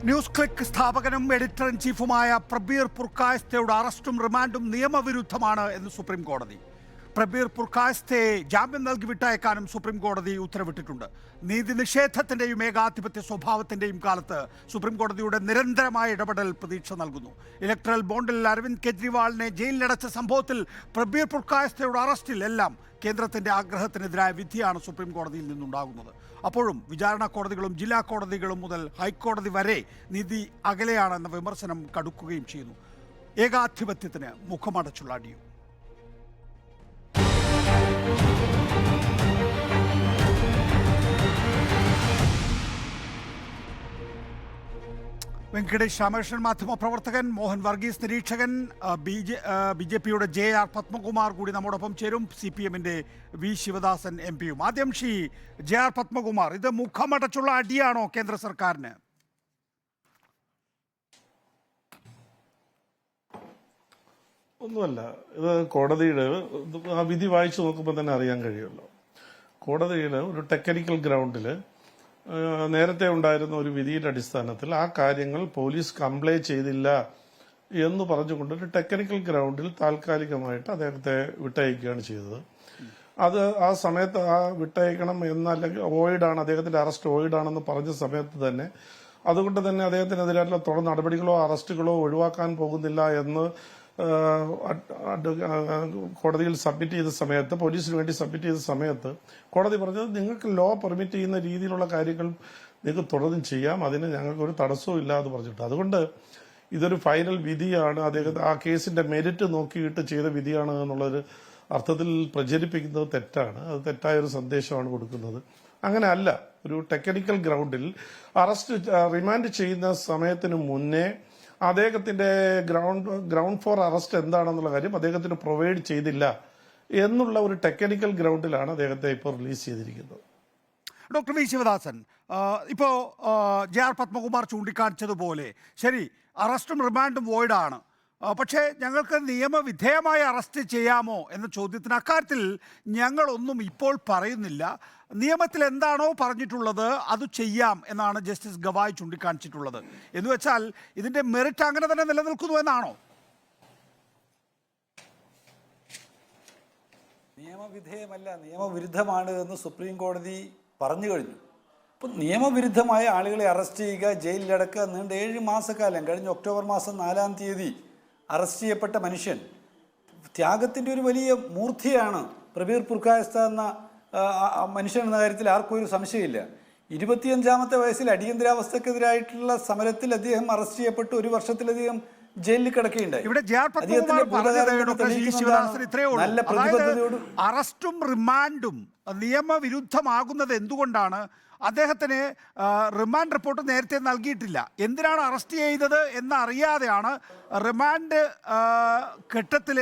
News Click സ്ഥാപകനും editor in ചീഫുമായ പ്രബീർ പുർക്കായസ്തയുടെ അറസ്റ്റും റിമാൻഡും നിയമവിരുദ്ധമാണ് എന്ന് സുപ്രീം കോടതി. പ്രബീർ പുർക്കായസ്തയെ ജാമ്യം നൽകി വിട്ടയക്കാനും സുപ്രീം കോടതി ഉത്തരവിട്ടിട്ടുണ്ട്. നീതി നിഷേധത്തിന്റെയും ഏകാധിപത്യ സ്വഭാവത്തിന്റെയും കാലത്ത് സുപ്രീം കോടതിയുടെ നിരന്തരമായ ഇടപെടൽ പ്രതീക്ഷ നൽകുന്നു. ഇലക്ട്രൽ ബോണ്ടിൽ അരവിന്ദ് കെജ്രിവാളിനെ ജയിലിലടച്ച സംഭവത്തിൽ പ്രബീർ പുർക്കായസ്തയുടെ അറസ്റ്റിൽ എല്ലാം കേന്ദ്രത്തിന്റെ ആഗ്രഹത്തിനെതിരായ വിധിയാണ് സുപ്രീം കോടതിയിൽ നിന്നുണ്ടാകുന്നത്. അപ്പോഴും വിചാരണ കോടതികളും ജില്ലാ കോടതികളും മുതൽ ഹൈക്കോടതി വരെ നീതി അകലെയാണെന്ന വിമർശനം കടുക്കുകയും ചെയ്യുന്നു. ഏകാധിപത്യത്തിന് മുഖമടച്ചുള്ള അടിയും. വെങ്കടേഷ് രാമകൃഷ്ണൻ മാധ്യമപ്രവർത്തകൻ, മോഹൻ വർഗീസ് നിരീക്ഷകൻ, ബി.ജെ.പിയുടെ JR പത്മകുമാർ കൂടി നമ്മോടൊപ്പം ചേരും, CPM-ന്റെ വി ശിവദാസൻ MP-യും. ആദ്യം JR പത്മകുമാർ, ഇത് മുഖമടച്ചുള്ള അടിയാണോ കേന്ദ്ര സർക്കാരിന്? ഒന്നുമല്ല. ഇത് കോടതിയുടെ ആ വിധി വായിച്ചു നോക്കുമ്പോൾ തന്നെ അറിയാൻ കഴിയുമല്ലോ. കോടതിയിൽ ഒരു ടെക്നിക്കൽ ഗ്രൗണ്ടിൽ നേരത്തെ ഉണ്ടായിരുന്ന ഒരു വിധിയുടെ അടിസ്ഥാനത്തിൽ ആ കാര്യങ്ങൾ പോലീസ് കംപ്ലൈ ചെയ്തില്ല എന്ന് പറഞ്ഞുകൊണ്ട് ഒരു ടെക്നിക്കൽ ഗ്രൗണ്ടിൽ താൽക്കാലികമായിട്ട് അദ്ദേഹത്തെ വിട്ടയക്കുകയാണ് ചെയ്തത്. അത് ആ സമയത്ത് ആ വിട്ടയക്കണം എന്നല്ലെങ്കിൽ ഓയിഡാണ്, അദ്ദേഹത്തിന്റെ അറസ്റ്റ് ഓയിഡാണെന്ന് പറഞ്ഞ സമയത്ത് തന്നെ അതുകൊണ്ട് തന്നെ അദ്ദേഹത്തിനെതിരായിട്ടുള്ള തുടർ നടപടികളോ അറസ്റ്റുകളോ ഒഴിവാക്കാൻ പോകുന്നില്ല എന്ന് കോടതിയിൽ സബ്മിറ്റ് ചെയ്ത സമയത്ത്, പോലീസിന് വേണ്ടി സബ്മിറ്റ് ചെയ്ത സമയത്ത് കോടതി പറഞ്ഞത് നിങ്ങൾക്ക് ലോ പെർമിറ്റ് ചെയ്യുന്ന രീതിയിലുള്ള കാര്യങ്ങൾ നിങ്ങൾക്ക് തുടർന്നും ചെയ്യാം, അതിന് ഞങ്ങൾക്കൊരു തടസ്സവും ഇല്ല എന്ന് പറഞ്ഞിട്ട്. അതുകൊണ്ട് ഇതൊരു ഫൈനൽ വിധിയാണ്, അദ്ദേഹത്തെ ആ കേസിന്റെ മെരിറ്റ് നോക്കിയിട്ട് ചെയ്ത വിധിയാണ് എന്നുള്ളൊരു അർത്ഥത്തിൽ പ്രചരിപ്പിക്കുന്നത് തെറ്റാണ്. അത് തെറ്റായൊരു സന്ദേശമാണ് കൊടുക്കുന്നത്. അങ്ങനെ അല്ല. ഒരു ടെക്നിക്കൽ ഗ്രൗണ്ടിൽ റിമാൻഡ് ചെയ്യുന്ന സമയത്തിന് മുന്നേ അദ്ദേഹത്തിന്റെ ഗ്രൗണ്ട് ഫോർ അറസ്റ്റ് എന്താണെന്നുള്ള കാര്യം അദ്ദേഹത്തിന് പ്രൊവൈഡ് ചെയ്തില്ല എന്നുള്ള ഒരു ടെക്നിക്കൽ ഗ്രൗണ്ടിലാണ് അദ്ദേഹത്തെ ഇപ്പോൾ റിലീസ് ചെയ്തിരിക്കുന്നത്. ഡോക്ടർ വി ശിവദാസൻ, ഇപ്പോൾ JR പത്മകുമാർ ചൂണ്ടിക്കാണിച്ചതുപോലെ ശരി, അറസ്റ്റും റിമാൻഡും വോയിഡാണ്, പക്ഷേ ഞങ്ങൾക്ക് നിയമവിധേയമായി അറസ്റ്റ് ചെയ്യാമോ എന്ന ചോദ്യത്തിന് അക്കാര്യത്തിൽ ഞങ്ങളൊന്നും ഇപ്പോൾ പറയുന്നില്ല. നിയമത്തിൽ എന്താണോ പറഞ്ഞിട്ടുള്ളത് അത് ചെയ്യാം എന്നാണ് ജസ്റ്റിസ് ഗവായ് ചൂണ്ടിക്കാണിച്ചിട്ടുള്ളത്. എന്ന് വെച്ചാൽ ഇതിന്റെ മെറിറ്റ് അങ്ങനെ തന്നെ നിലനിൽക്കുന്നു എന്നാണോ? നിയമവിധേയമല്ല, നിയമവിരുദ്ധമാണ് എന്ന് സുപ്രീം കോടതി പറഞ്ഞു കഴിഞ്ഞു. അപ്പം നിയമവിരുദ്ധമായ ആളുകളെ അറസ്റ്റ് ചെയ്യുക, ജയിലിലടക്കുക, നീണ്ട 7 മാസക്കാലം കഴിഞ്ഞ ഒക്ടോബർ മാസം 4-ാം തീയതി അറസ്റ്റ് ചെയ്യപ്പെട്ട മനുഷ്യൻ ത്യാഗത്തിൻ്റെ ഒരു വലിയ മൂർത്തിയാണ്. പ്രബീർ പുർക്കായസ്ത എന്ന മനുഷ്യൻ എന്ന കാര്യത്തിൽ ആർക്കും ഒരു സംശയമില്ല. 25-ാമത്തെ വയസ്സിൽ അടിയന്തരാവസ്ഥക്കെതിരായിട്ടുള്ള സമരത്തിൽ അദ്ദേഹം അറസ്റ്റ് ചെയ്യപ്പെട്ട് 1 വർഷത്തിലധികം ജയിലിൽ കിടക്കുകയുണ്ടായി. അറസ്റ്റും റിമാൻഡും നിയമവിരുദ്ധമാകുന്നത് എന്തുകൊണ്ടാണ്? അദ്ദേഹത്തിന് റിമാൻഡ് റിപ്പോർട്ട് നേരത്തെ നൽകിയിട്ടില്ല. എന്തിനാണ് അറസ്റ്റ് ചെയ്തത് എന്നറിയാതെയാണ് റിമാൻഡ് ഘട്ടത്തിൽ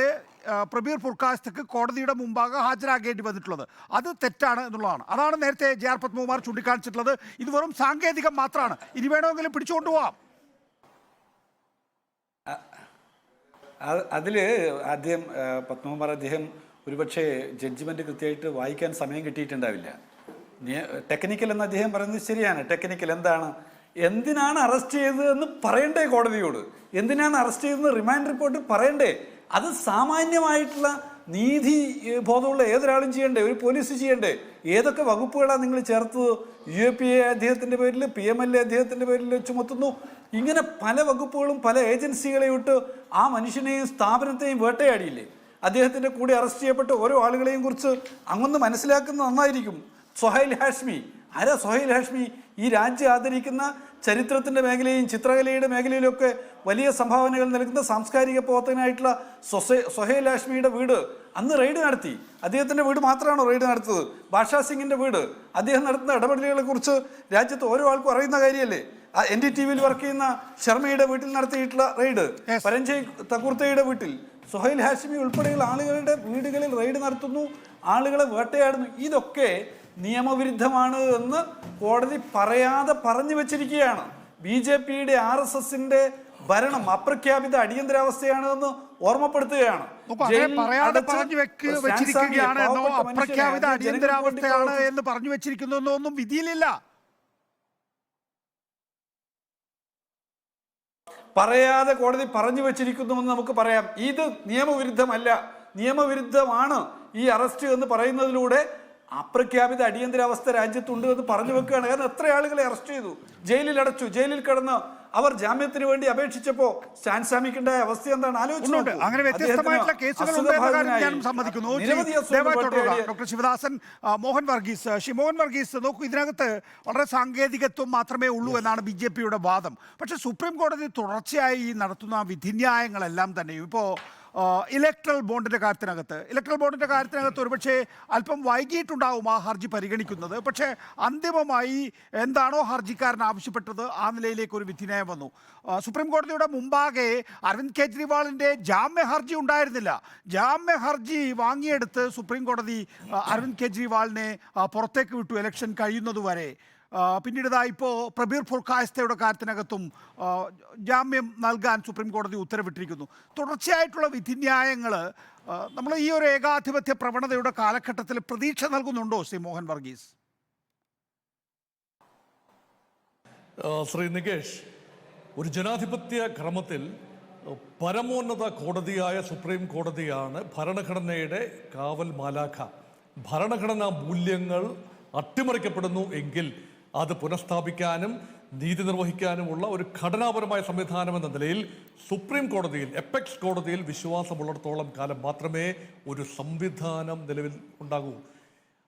പ്രബീർ പുർക്കായസ്തക്ക് കോടതിയുടെ മുമ്പാകെ ഹാജരാകേണ്ടി വന്നിട്ടുള്ളത്. അത് തെറ്റാണ് എന്നുള്ളതാണ്. അതാണ് നേരത്തെ JR പത്മകുമാർ ചൂണ്ടിക്കാണിച്ചിട്ടുള്ളത്. ഇത് വെറും സാങ്കേതികം മാത്രമാണ്, ഇനി വേണമെങ്കിലും പിടിച്ചുകൊണ്ടുപോകാം. അതിൽ ആദ്യം പത്മകുമാർ അദ്ദേഹം ഒരുപക്ഷെ ജഡ്ജിമെന്റ് കൃത്യമായിട്ട് വായിക്കാൻ സമയം കിട്ടിയിട്ടുണ്ടാവില്ല. ടെക്നിക്കൽ എന്ന് അദ്ദേഹം പറയുന്നത് ശരിയാണ്. ടെക്നിക്കൽ എന്താണ്, എന്തിനാണ് അറസ്റ്റ് ചെയ്തതെന്ന് പറയണ്ടേ കോടതിയോട്? എന്തിനാണ് അറസ്റ്റ് ചെയ്തതെന്ന് റിമാൻഡ് റിപ്പോർട്ടിൽ പറയണ്ടേ? അത് സാമാന്യമായിട്ടുള്ള നീതി ബോധമുള്ള ഏതൊരാളും ചെയ്യണ്ടേ, ഒരു പോലീസ് ചെയ്യണ്ടേ? ഏതൊക്കെ വകുപ്പുകളാണ് നിങ്ങൾ ചേർത്തത്? UAPA അദ്ദേഹത്തിൻ്റെ പേരിൽ, PMLA അദ്ദേഹത്തിൻ്റെ പേരിൽ ചുമത്തുന്നു. ഇങ്ങനെ പല വകുപ്പുകളും പല ഏജൻസികളെയും ഇട്ട് ആ മനുഷ്യനെയും സ്ഥാപനത്തെയും വേട്ടയാടിയില്ലേ? അദ്ദേഹത്തിൻ്റെ കൂടെ അറസ്റ്റ് ചെയ്യപ്പെട്ട ഓരോ ആളുകളെയും കുറിച്ച് അങ്ങൊന്ന് മനസ്സിലാക്കുന്നത് നന്നായിരിക്കും. സൊഹൈൽ ഹാഷ്മി, ആരാ സൊഹൈൽ ഹാഷ്മി? ഈ രാജ്യം ആദരിക്കുന്ന ചരിത്രത്തിൻ്റെ മേഖലയും ചിത്രകലയുടെ മേഖലയിലൊക്കെ വലിയ സംഭാവനകൾ നൽകുന്ന സാംസ്കാരിക പ്രവർത്തകനായിട്ടുള്ള സൊഹൈൽ ഹാഷ്മിയുടെ വീട് അന്ന് റെയ്ഡ് നടത്തി. അദ്ദേഹത്തിൻ്റെ വീട് മാത്രമാണോ റെയ്ഡ് നടത്തത്? ഭാഷാ സിംഗിൻ്റെ വീട്, അദ്ദേഹം നടത്തുന്ന ഇടപെടലുകളെ കുറിച്ച് രാജ്യത്ത് ഓരോ ആൾക്കും അറിയുന്ന കാര്യമല്ലേ? NDTV-യിൽ വർക്ക് ചെയ്യുന്ന ശർമ്മയുടെ വീട്ടിൽ നടത്തിയിട്ടുള്ള റെയ്ഡ്, പരഞ്ജയ് തക്കൂർത്തയുടെ വീട്ടിൽ, സൊഹൈൽ ഹാഷ്മി ഉൾപ്പെടെയുള്ള ആളുകളുടെ വീടുകളിൽ റെയ്ഡ് നടത്തുന്നു, ആളുകളെ വേട്ടയാടുന്നു. ഇതൊക്കെ നിയമവിരുദ്ധമാണ് എന്ന് കോടതി പറയാതെ പറഞ്ഞു വെച്ചിരിക്കുകയാണ്. BJPയുടെ RSSന്റെ ഭരണം അപ്രഖ്യാപിത അടിയന്തരാവസ്ഥയാണ് എന്ന് ഓർമ്മപ്പെടുത്തുകയാണ്. അപ്രഖ്യാപിത അടിയന്തരാവസ്ഥയാണ് എന്ന് പറഞ്ഞു വെച്ചിരിക്കുന്നു എന്നൊന്നും വിധിയിലില്ല. പറയാതെ കോടതി പറഞ്ഞു വെച്ചിരിക്കുന്നുവെന്ന് നമുക്ക് പറയാം. ഇത് നിയമവിരുദ്ധമല്ല, നിയമവിരുദ്ധമാണ് ഈ അറസ്റ്റ് എന്ന് പറയുന്നതിലൂടെ അപ്രഖ്യാപിത അടിയന്തരാവസ്ഥ രാജ്യത്തുണ്ട് എന്ന് പറഞ്ഞു വെക്കുകയാണ്. കാരണം എത്ര ആളുകളെ അറസ്റ്റ് ചെയ്തു, ജയിലിൽ അടച്ചു, ജയിലിൽ കിടന്ന് അവർ ജാമ്യത്തിന് വേണ്ടി അപേക്ഷിച്ചപ്പോൾ സ്റ്റാൻ സ്വാമിക്കുണ്ടായ അവസ്ഥ എന്താണ് ആലോചിച്ചു. അങ്ങനെ വ്യത്യസ്തമായിട്ടുള്ള കേസുകൾ ഞാൻ സമ്മതിക്കുന്നു. ഡോക്ടർ ശിവദാസൻ, മോഹൻ വർഗീസ് നോക്കൂ, ഇതിനകത്ത് വളരെ സാങ്കേതികത്വം മാത്രമേ ഉള്ളൂ എന്നാണ് BJPയുടെ വാദം. പക്ഷേ സുപ്രീം കോടതി തുടർച്ചയായി നടത്തുന്ന വിധിന്യായങ്ങളെല്ലാം തന്നെയും ഇപ്പോൾ ഇലക്ട്രൽ ബോണ്ടിൻ്റെ കാര്യത്തിനകത്ത് ഒരുപക്ഷെ അല്പം വൈകിട്ടുണ്ടാവും ആ ഹർജി പരിഗണിക്കുന്നത്. പക്ഷേ അന്തിമമായി എന്താണോ ഹർജിക്കാരൻ ആവശ്യപ്പെട്ടത് ആ നിലയിലേക്ക് ഒരു വിധിന്യായം വന്നു. സുപ്രീം കോടതിയുടെ മുമ്പാകെ അരവിന്ദ് കെജ്രിവാളിൻ്റെ ജാമ്യ ഹർജി ഉണ്ടായിരുന്നില്ല. ജാമ്യ ഹർജി വാങ്ങിയെടുത്ത് സുപ്രീം കോടതി അരവിന്ദ് കെജ്രിവാളിനെ പുറത്തേക്ക് വിട്ടു ഇലക്ഷൻ കഴിയുന്നതുവരെ. പിന്നീട് ഇപ്പോൾ പ്രബീർ പുർക്കായസ്തയുടെ കാര്യത്തിനകത്തും ജാമ്യം നൽകാൻ സുപ്രീം കോടതി ഉത്തരവിട്ടിരിക്കുന്നു. തുടർച്ചയായിട്ടുള്ള വിധിന്യായങ്ങൾ നമ്മൾ ഈ ഒരു ഏകാധിപത്യ പ്രവണതയുടെ കാലഘട്ടത്തിൽ പ്രതീക്ഷ നൽകുന്നുണ്ടോ ശ്രീ മോഹൻ വർഗീസ്? ശ്രീ നികേഷ്, ഒരു ജനാധിപത്യ ക്രമത്തിൽ പരമോന്നത കോടതിയായ സുപ്രീം കോടതിയാണ് ഭരണഘടനയുടെ കാവൽ മാലാഖ. ഭരണഘടനാ മൂല്യങ്ങൾ അട്ടിമറിക്കപ്പെടുന്നു എങ്കിൽ അത് പുനഃസ്ഥാപിക്കാനും നീതി നിർവഹിക്കാനുമുള്ള ഒരു ഘടനാപരമായ സംവിധാനം എന്ന നിലയിൽ സുപ്രീം കോടതിയിൽ, എപ്പെക്സ് കോടതിയിൽ വിശ്വാസമുള്ളിടത്തോളം കാലം മാത്രമേ ഒരു സംവിധാനം നിലവിൽ ഉണ്ടാകൂ.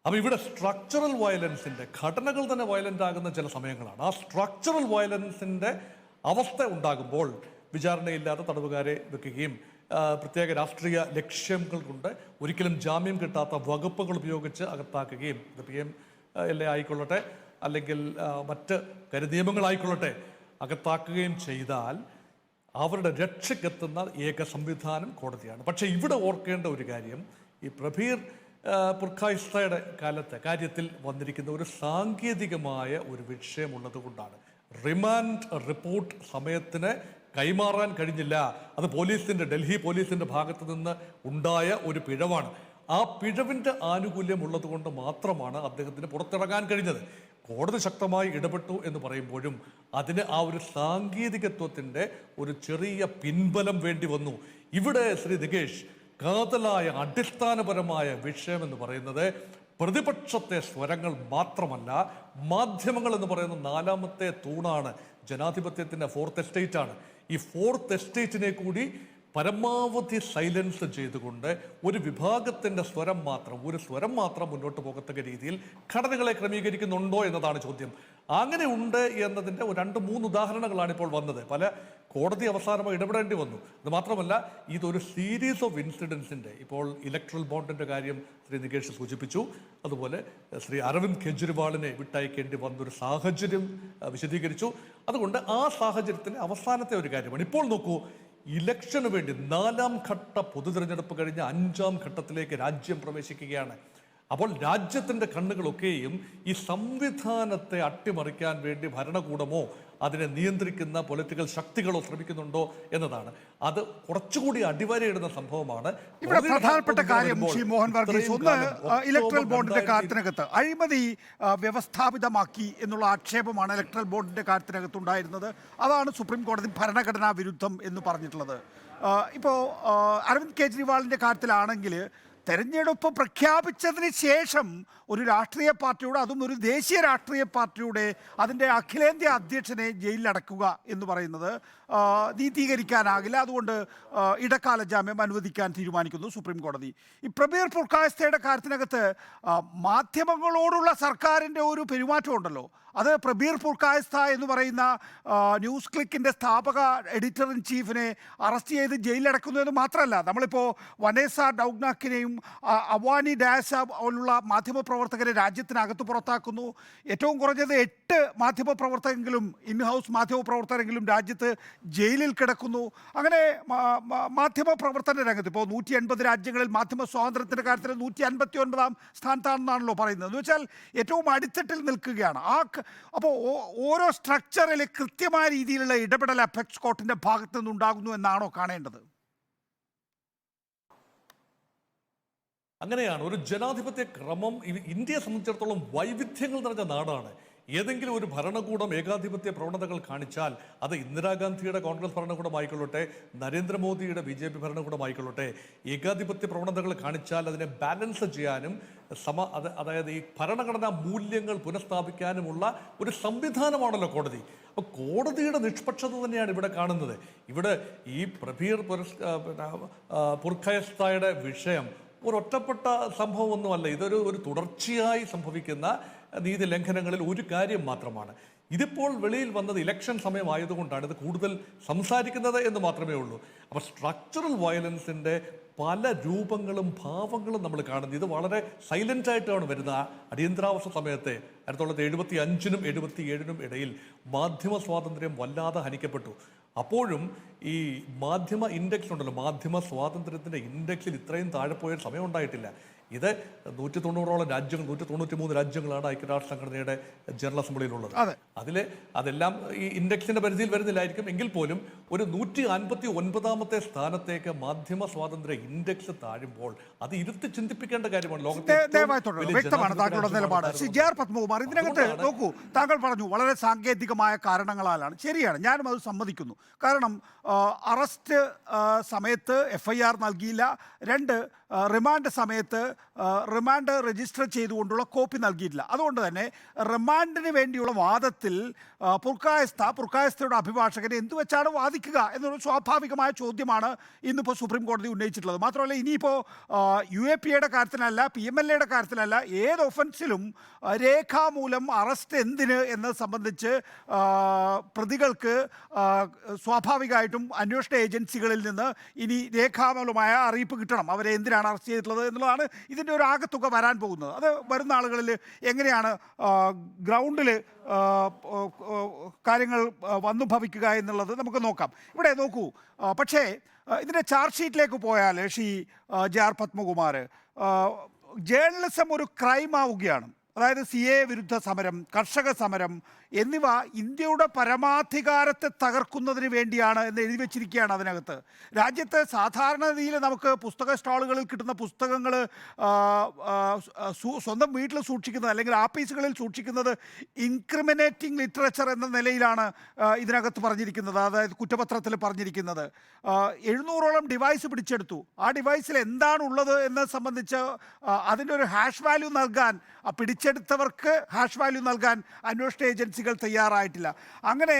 അപ്പം ഇവിടെ സ്ട്രക്ചറൽ വയലൻസിൻ്റെ, ഘടനകൾ തന്നെ വയലൻ്റ് ആകുന്ന ചില സമയങ്ങളാണ്. ആ സ്ട്രക്ചറൽ വയലൻസിൻ്റെ അവസ്ഥ ഉണ്ടാകുമ്പോൾ വിചാരണയില്ലാതെ തടവുകാരെ വെക്കുകയും പ്രത്യേക രാഷ്ട്രീയ ലക്ഷ്യങ്ങൾ കൊണ്ട് ഒരിക്കലും ജാമ്യം കിട്ടാത്ത വകുപ്പുകൾ ഉപയോഗിച്ച് അകത്താക്കുകയും, ഇത് PMLA ആയിക്കൊള്ളട്ടെ അല്ലെങ്കിൽ മറ്റ് കരിനിയമങ്ങളായിക്കൊള്ളട്ടെ, അകത്താക്കുകയും ചെയ്താൽ അവരുടെ രക്ഷയ്ക്കെത്തുന്ന ഏക സംവിധാനം കോടതിയാണ്. പക്ഷേ ഇവിടെ ഓർക്കേണ്ട ഒരു കാര്യം, ഈ പ്രബീർ പുർക്കായസ്തയുടെ കാര്യത്തിൽ വന്നിരിക്കുന്ന ഒരു സാങ്കേതികമായ ഒരു വിഷയമുള്ളത് കൊണ്ടാണ്. റിമാൻഡ് റിപ്പോർട്ട് സമയത്തിന് കൈമാറാൻ കഴിഞ്ഞില്ല. അത് ഡൽഹി പോലീസിൻ്റെ ഭാഗത്ത് നിന്ന് ഉണ്ടായ ഒരു പിഴവാണ്. ആ പിഴവിൻ്റെ ആനുകൂല്യം ഉള്ളത് കൊണ്ട് മാത്രമാണ് അദ്ദേഹത്തിന് പുറത്തിറങ്ങാൻ കഴിഞ്ഞത്. കോടതി ശക്തമായി ഇടപെട്ടു എന്ന് പറയുമ്പോഴും അതിന് ആ ഒരു സാങ്കേതികത്വത്തിൻ്റെ ഒരു ചെറിയ പിൻബലം വേണ്ടി വന്നു. ഇവിടെ ശ്രീ നികേഷ്, കാതലായ അടിസ്ഥാനപരമായ വിഷയം എന്ന് പറയുന്നത് പ്രതിപക്ഷത്തെ സ്വരങ്ങൾ മാത്രമല്ല, മാധ്യമങ്ങൾ എന്ന് പറയുന്ന നാലാമത്തെ തൂണാണ്. ജനാധിപത്യത്തിൻ്റെ ഫോർത്ത് എസ്റ്റേറ്റ് ആണ്. ഈ ഫോർത്ത് എസ്റ്റേറ്റിനെ കൂടി പരമാവധി സൈലൻസ് ചെയ്തുകൊണ്ട് ഒരു വിഭാഗത്തിൻ്റെ സ്വരം മാത്രം മുന്നോട്ട് പോകത്തക്ക രീതിയിൽ ഘടനകളെ ക്രമീകരിക്കുന്നുണ്ടോ എന്നതാണ് ചോദ്യം. അങ്ങനെ ഉണ്ട് എന്നതിൻ്റെ 2-3 ഉദാഹരണങ്ങളാണ് ഇപ്പോൾ വന്നത്. പല കോടതി അവസാനമായി ഇടപെടേണ്ടി വന്നു. അത് മാത്രമല്ല, ഇതൊരു സീരീസ് ഓഫ് ഇൻസിഡൻസിൻ്റെ, ഇപ്പോൾ ഇലക്ട്രൽ ബോണ്ടിൻ്റെ കാര്യം ശ്രീ നികേഷ് സൂചിപ്പിച്ചു, അതുപോലെ ശ്രീ അരവിന്ദ് കെജ്രിവാളിനെ വിട്ടയക്കേണ്ടി വന്നൊരു സാഹചര്യം വിശദീകരിച്ചു. അതുകൊണ്ട് ആ സാഹചര്യത്തിലെ അവസാനത്തെ ഒരു കാര്യമാണ്. ഇപ്പോൾ നോക്കൂ, ഇലക്ഷന് വേണ്ടി 4ാം ഘട്ട പൊതുതെരഞ്ഞെടുപ്പ് കഴിഞ്ഞ് 5ാം ഘട്ടത്തിലേക്ക് രാജ്യം പ്രവേശിക്കുകയാണ്. അപ്പോൾ രാജ്യത്തിൻ്റെ കണ്ണുകളൊക്കെയും ഈ സംവിധാനത്തെ അട്ടിമറിക്കാൻ വേണ്ടി ഭരണകൂടമോ അതിനെ നിയന്ത്രിക്കുന്ന പൊളിറ്റിക്കൽ ശക്തികളോ ശ്രമിക്കുന്നുണ്ടോ എന്നതാണ്. അത് കുറച്ചുകൂടി അടിവരയിടുന്ന സംഭവമാണ്. ഇവിടെ പ്രധാനപ്പെട്ട കാര്യം ശ്രീ മോഹൻ വർഗീസ്, ഒന്ന് ഇലക്ട്രൽ ബോണ്ടിന്റെ കാര്യത്തിനകത്ത് അഴിമതി വ്യവസ്ഥാപിതമാക്കി എന്നുള്ള ആക്ഷേപമാണ് ഇലക്ട്രൽ ബോണ്ടിന്റെ കാര്യത്തിനകത്ത് ഉണ്ടായിരുന്നത്. അതാണ് സുപ്രീം കോടതി ഭരണഘടനാ വിരുദ്ധം എന്ന് പറഞ്ഞിട്ടുള്ളത്. ഇപ്പോൾ അരവിന്ദ് കെജ്രിവാളിൻ്റെ കാര്യത്തിലാണെങ്കിൽ തെരഞ്ഞെടുപ്പ് പ്രഖ്യാപിച്ചതിന് ശേഷം ഒരു രാഷ്ട്രീയ പാർട്ടിയുടെ, അതും ഒരു ദേശീയ രാഷ്ട്രീയ പാർട്ടിയുടെ അതിൻ്റെ അഖിലേന്ത്യാ അധ്യക്ഷനെ ജയിലിലടക്കുക എന്ന് പറയുന്നത് നീതീകരിക്കാനാകില്ല. അതുകൊണ്ട് ഇടക്കാല ജാമ്യം അനുവദിക്കാൻ തീരുമാനിക്കുന്നു സുപ്രീം കോടതി. ഈ പ്രബീർ പുർക്കായസ്തയുടെ കാര്യത്തിനകത്ത് മാധ്യമങ്ങളോടുള്ള സർക്കാരിൻ്റെ ഒരു പെരുമാറ്റം ഉണ്ടല്ലോ, അത് പ്രബീർ പുർക്കായസ്ത എന്ന് പറയുന്ന ന്യൂസ് ക്ലിക്കിൻ്റെ സ്ഥാപക എഡിറ്റർ ഇൻ ചീഫിനെ അറസ്റ്റ് ചെയ്ത് ജയിലിലടക്കുന്നു എന്ന് മാത്രമല്ല, നമ്മളിപ്പോൾ വനേസ ഡൗഗ്നാക്കിനെയും അവാനി ഡാസ പോലുള്ള മാധ്യമപ്രവർത്തകരെ രാജ്യത്തിനകത്ത് പുറത്താക്കുന്നു. ഏറ്റവും കുറഞ്ഞത് 8 മാധ്യമപ്രവർത്തകരെങ്കിലും, ഇൻഹൗസ് മാധ്യമപ്രവർത്തകരെങ്കിലും രാജ്യത്ത് ജയിലിൽ കിടക്കുന്നു. അങ്ങനെ മാധ്യമപ്രവർത്തന രംഗത്ത് ഇപ്പോൾ 180 രാജ്യങ്ങളിൽ മാധ്യമ സ്വാതന്ത്ര്യത്തിൻ്റെ കാര്യത്തിൽ 159ാം സ്ഥാനത്താണെന്നാണല്ലോ പറയുന്നത്. എന്ന് വെച്ചാൽ ഏറ്റവും അടിത്തട്ടിൽ നിൽക്കുകയാണ്. അപ്പോൾ ഓരോ സ്ട്രക്ചറിൽ കൃത്യമായ രീതിയിലുള്ള ഇടപെടൽ അപെക്സ് കോർട്ടിൻ്റെ ഭാഗത്തു നിന്നുണ്ടാകുന്നു എന്നാണോ കാണേണ്ടത്? അങ്ങനെയാണ് ഒരു ജനാധിപത്യ ക്രമം. ഇന്ത്യയെ സംബന്ധിച്ചിടത്തോളം വൈവിധ്യങ്ങൾ നിറഞ്ഞ നാടാണ്. ഏതെങ്കിലും ഒരു ഭരണകൂടം ഏകാധിപത്യ പ്രവണതകൾ കാണിച്ചാൽ അത് ഇന്ദിരാഗാന്ധിയുടെ കോൺഗ്രസ് ഭരണകൂടമായിക്കൊള്ളട്ടെ, നരേന്ദ്രമോദിയുടെ BJP ഭരണകൂടമായിക്കൊള്ളട്ടെ, ഏകാധിപത്യ പ്രവണതകൾ കാണിച്ചാൽ അതിനെ ബാലൻസ് ചെയ്യാനും അതായത് ഈ ഭരണഘടനാ മൂല്യങ്ങൾ പുനഃസ്ഥാപിക്കാനുമുള്ള ഒരു സംവിധാനമാണല്ലോ കോടതി. അപ്പോൾ കോടതിയുടെ നിഷ്പക്ഷത തന്നെയാണ് ഇവിടെ കാണുന്നത്. ഇവിടെ ഈ പ്രബീർ പുർഖായസ്തയുടെ വിഷയം ഒരൊറ്റപ്പെട്ട സംഭവമൊന്നുമല്ല. ഇതൊരു തുടർച്ചയായി സംഭവിക്കുന്ന നീതി ലംഘനങ്ങളിൽ ഒരു കാര്യം മാത്രമാണ്. ഇതിപ്പോൾ വെളിയിൽ വന്നത് ഇലക്ഷൻ സമയമായതുകൊണ്ടാണ് ഇത് കൂടുതൽ സംസാരിക്കുന്നത് എന്ന് മാത്രമേ ഉള്ളൂ. അപ്പോൾ സ്ട്രക്ചറൽ വയലൻസിൻ്റെ പല രൂപങ്ങളും ഭാവങ്ങളും നമ്മൾ കാണുന്നത് ഇത് വളരെ സൈലൻ്റ് ആയിട്ടാണ് വരുന്ന അടിയന്തരാവസ്ഥ സമയത്തെ 1975-നും 77-നും ഇടയിൽ മാധ്യമ സ്വാതന്ത്ര്യം വല്ലാതെ ഹനിക്കപ്പെട്ടു. അപ്പോഴും ഈ മാധ്യമ ഇൻഡെക്സ് ഉണ്ടല്ലോ, മാധ്യമ സ്വാതന്ത്ര്യത്തിൻ്റെ ഇൻഡെക്സിൽ ഇത്രയും താഴെ പോയ സമയം ഉണ്ടായിട്ടില്ല. ഇത് 190ഓളം രാജ്യങ്ങൾ, 193 രാജ്യങ്ങളാണ് ഐക്യരാഷ്ട്ര സംഘടനയുടെ ജനറൽ അസംബ്ലിയിലുള്ളത്. അതെല്ലാം ഈ ഇൻഡെക്സിന്റെ പരിധിയിൽ വരുന്നില്ലായിരിക്കും. എങ്കിൽ പോലും ഒരു 159ാമത്തെ സ്ഥാനത്തേക്ക് മാധ്യമ സ്വാതന്ത്ര്യ ഇൻഡെക്സ് താഴുമ്പോൾ അത് ഇരുത്തി ചിന്തിപ്പിക്കേണ്ട കാര്യമാണ്. വ്യക്തമാണ് താങ്കളുടെ നിലപാട്. പത്മകുമാർ, ഇതിനകത്ത് നോക്കൂ, താങ്കൾ പറഞ്ഞു വളരെ സാങ്കേതികമായ കാരണങ്ങളാലാണ്. ശരിയാണ്, ഞാനും അത് സമ്മതിക്കുന്നു. കാരണം അറസ്റ്റ് സമയത്ത് FIR നൽകിയില്ല, 2 റിമാൻഡ് സമയത്ത് റിമാൻഡ് രജിസ്റ്റർ ചെയ്തുകൊണ്ടുള്ള കോപ്പി നൽകിയിട്ടില്ല. അതുകൊണ്ട് തന്നെ റിമാൻഡിന് വേണ്ടിയുള്ള വാദത്തിൽ പുർഖായസ്തയുടെ അഭിഭാഷകനെ എന്തു വെച്ചാണ് വാദിക്കുക എന്നൊരു സ്വാഭാവികമായ ചോദ്യമാണ് ഇന്നിപ്പോൾ സുപ്രീം കോടതി ഉന്നയിച്ചിട്ടുള്ളത്. മാത്രമല്ല, ഇനിയിപ്പോൾ UAPയുടെ കാര്യത്തിലല്ല, PMLAയുടെ കാര്യത്തിലല്ല, ഏത് ഒഫൻസിലും രേഖാമൂലം അറസ്റ്റ് എന്തിന് എന്നത് സംബന്ധിച്ച് പ്രതികൾക്ക് സ്വാഭാവികമായിട്ടും അന്വേഷണ ഏജൻസികളിൽ നിന്ന് ഇനി രേഖാമൂലമായ അറിയിപ്പ് കിട്ടണം, അവരെ എന്തിനാണ് അറസ്റ്റ് ചെയ്തിട്ടുള്ളത് എന്നുള്ളതാണ് ഇതിൻ്റെ ഒരു ആകെത്തുക വരാൻ പോകുന്നത്. അത് വരുന്ന ആളുകളിൽ എങ്ങനെയാണ് ഗ്രൗണ്ടിൽ കാര്യങ്ങൾ വന്നു ഭവിക്കുക എന്നുള്ളത് നമുക്ക് നോക്കാം. ഇവിടെ നോക്കൂ, പക്ഷേ ഇതിൻ്റെ ചാർജ് ഷീറ്റിലേക്ക് പോയാൽ JR പത്മകുമാർ, ജേർണലിസം ഒരു ക്രൈം ആവുകയാണ്. അതായത് CA വിരുദ്ധ സമരം, കർഷക സമരം എന്നിവ ഇന്ത്യയുടെ പരമാധികാരത്തെ തകർക്കുന്നതിന് വേണ്ടിയാണ് എന്ന് എഴുതി വെച്ചിരിക്കുകയാണ് അതിനകത്ത്. രാജ്യത്ത് സാധാരണ രീതിയിൽ നമുക്ക് പുസ്തക സ്റ്റാളുകളിൽ കിട്ടുന്ന പുസ്തകങ്ങൾ സ്വന്തം വീട്ടിൽ സൂക്ഷിക്കുന്നത് അല്ലെങ്കിൽ ആഫീസുകളിൽ സൂക്ഷിക്കുന്നത് ഇൻക്രിമിനേറ്റിംഗ് ലിറ്ററേച്ചർ എന്ന നിലയിലാണ് ഇതിനകത്ത് പറഞ്ഞിരിക്കുന്നത്. അതായത് കുറ്റപത്രത്തിൽ പറഞ്ഞിരിക്കുന്നത് 700ഓളം ഡിവൈസ് പിടിച്ചെടുത്തു. ആ ഡിവൈസിൽ എന്താണുള്ളത് എന്നത് സംബന്ധിച്ച് അതിൻ്റെ ഒരു ഹാഷ് വാല്യൂ നൽകാൻ, പിടിച്ചെടുത്തവർക്ക് ഹാഷ് വാല്യൂ നൽകാൻ അന്വേഷണ ഏജൻസികൾ തയ്യാറായിട്ടില്ല. അങ്ങനെ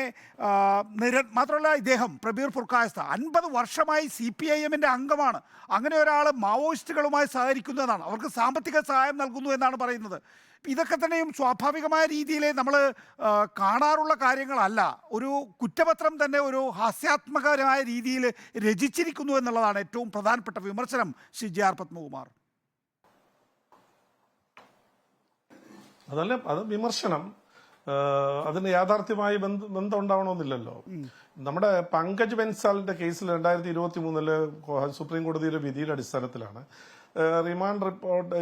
മാത്രമല്ല, ഇദ്ദേഹം പ്രബീർ പുർഖായസ്ത 50 വർഷമായി CPIMൻ്റെ അംഗമാണ്. അങ്ങനെ ഒരാൾ മാവോയിസ്റ്റുകളുമായി സഹകരിക്കുന്നതാണ്, അവർക്ക് സാമ്പത്തിക സഹായം നൽകുന്നു എന്നാണ് പറയുന്നത്. ഇതൊക്കെ തന്നെയും സ്വാഭാവികമായ രീതിയിൽ നമ്മൾ കാണാറുള്ള കാര്യങ്ങളല്ല. ഒരു കുറ്റപത്രം തന്നെ ഒരു ഹാസ്യാത്മകമായ രീതിയിൽ രചിച്ചിരിക്കുന്നു എന്നുള്ളതാണ് ഏറ്റവും പ്രധാനപ്പെട്ട വിമർശനം. JR പത്മകുമാർ, അത് വിമർശനം, അതിന് യാഥാർത്ഥ്യമായി ബന്ധം ഉണ്ടാവണമെന്നില്ലല്ലോ. നമ്മുടെ പങ്കജ് ബൻസാലിന്റെ കേസിൽ 2023 സുപ്രീം കോടതിയിലെ വിധിയുടെ അടിസ്ഥാനത്തിലാണ് റിമാൻഡ് റിപ്പോർട്ട്,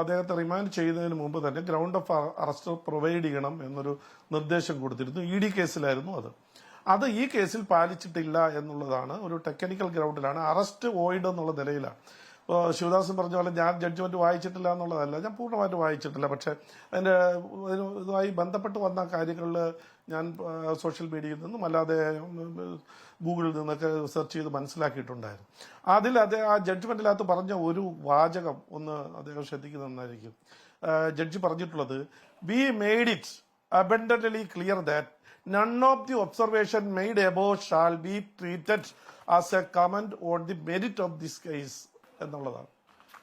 അദ്ദേഹത്തെ റിമാൻഡ് ചെയ്യുന്നതിന് മുമ്പ് തന്നെ ഗ്രൗണ്ട് ഓഫ് അറസ്റ്റ് പ്രൊവൈഡ് ചെയ്യണം എന്നൊരു നിർദ്ദേശം കൊടുത്തിരുന്നു. ED കേസിലായിരുന്നു അത് ഈ കേസിൽ പാലിച്ചിട്ടില്ല എന്നുള്ളതാണ്. ഒരു ടെക്നിക്കൽ ഗ്രൗണ്ടിലാണ്, അറസ്റ്റ് വോയിഡ് എന്നുള്ള നിലയിലാണ്. ശിവദാസൻ പറഞ്ഞ പോലെ ഞാൻ ജഡ്ജ്മെന്റ് വായിച്ചിട്ടില്ല എന്നുള്ളതല്ല, ഞാൻ പൂർണ്ണമായിട്ട് വായിച്ചിട്ടില്ല. പക്ഷെ അതിൻ്റെ ഇതുമായി ബന്ധപ്പെട്ട് വന്ന കാര്യങ്ങളിൽ ഞാൻ സോഷ്യൽ മീഡിയയിൽ നിന്നും അല്ലാതെ ഗൂഗിളിൽ നിന്നൊക്കെ സെർച്ച് ചെയ്ത് മനസ്സിലാക്കിയിട്ടുണ്ടായിരുന്നു. ആ ജഡ്ജ്മെന്റിനകത്ത് പറഞ്ഞ ഒരു വാചകം ഒന്ന് അദ്ദേഹം ശ്രദ്ധിക്കുന്നതായിരിക്കും. ജഡ്ജി പറഞ്ഞിട്ടുള്ളത്, V made it abundantly clear that none of the observation made above shall be treated as a comment on the merit of this case എന്നുള്ളതാണ്.